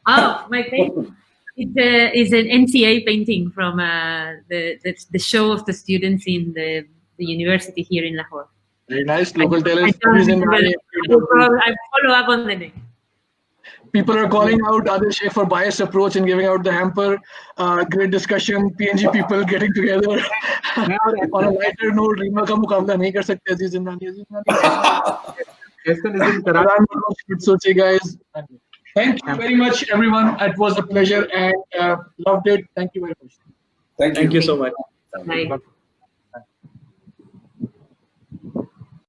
Oh, my painting. It is an NCA painting from the show of the students in the university here in Lahore. Very nice. Local talent. I follow up on the name. People are calling out Adil Sheikh for biased approach in giving out the hamper. Great discussion. PNG people getting together. On a lighter note, Rima ka mukabla nahi kar sakte Aziz Jindani. Good soche, guys. Thank you very much, everyone. It was a pleasure and loved it. Thank you very much. Thank you so much. Bye.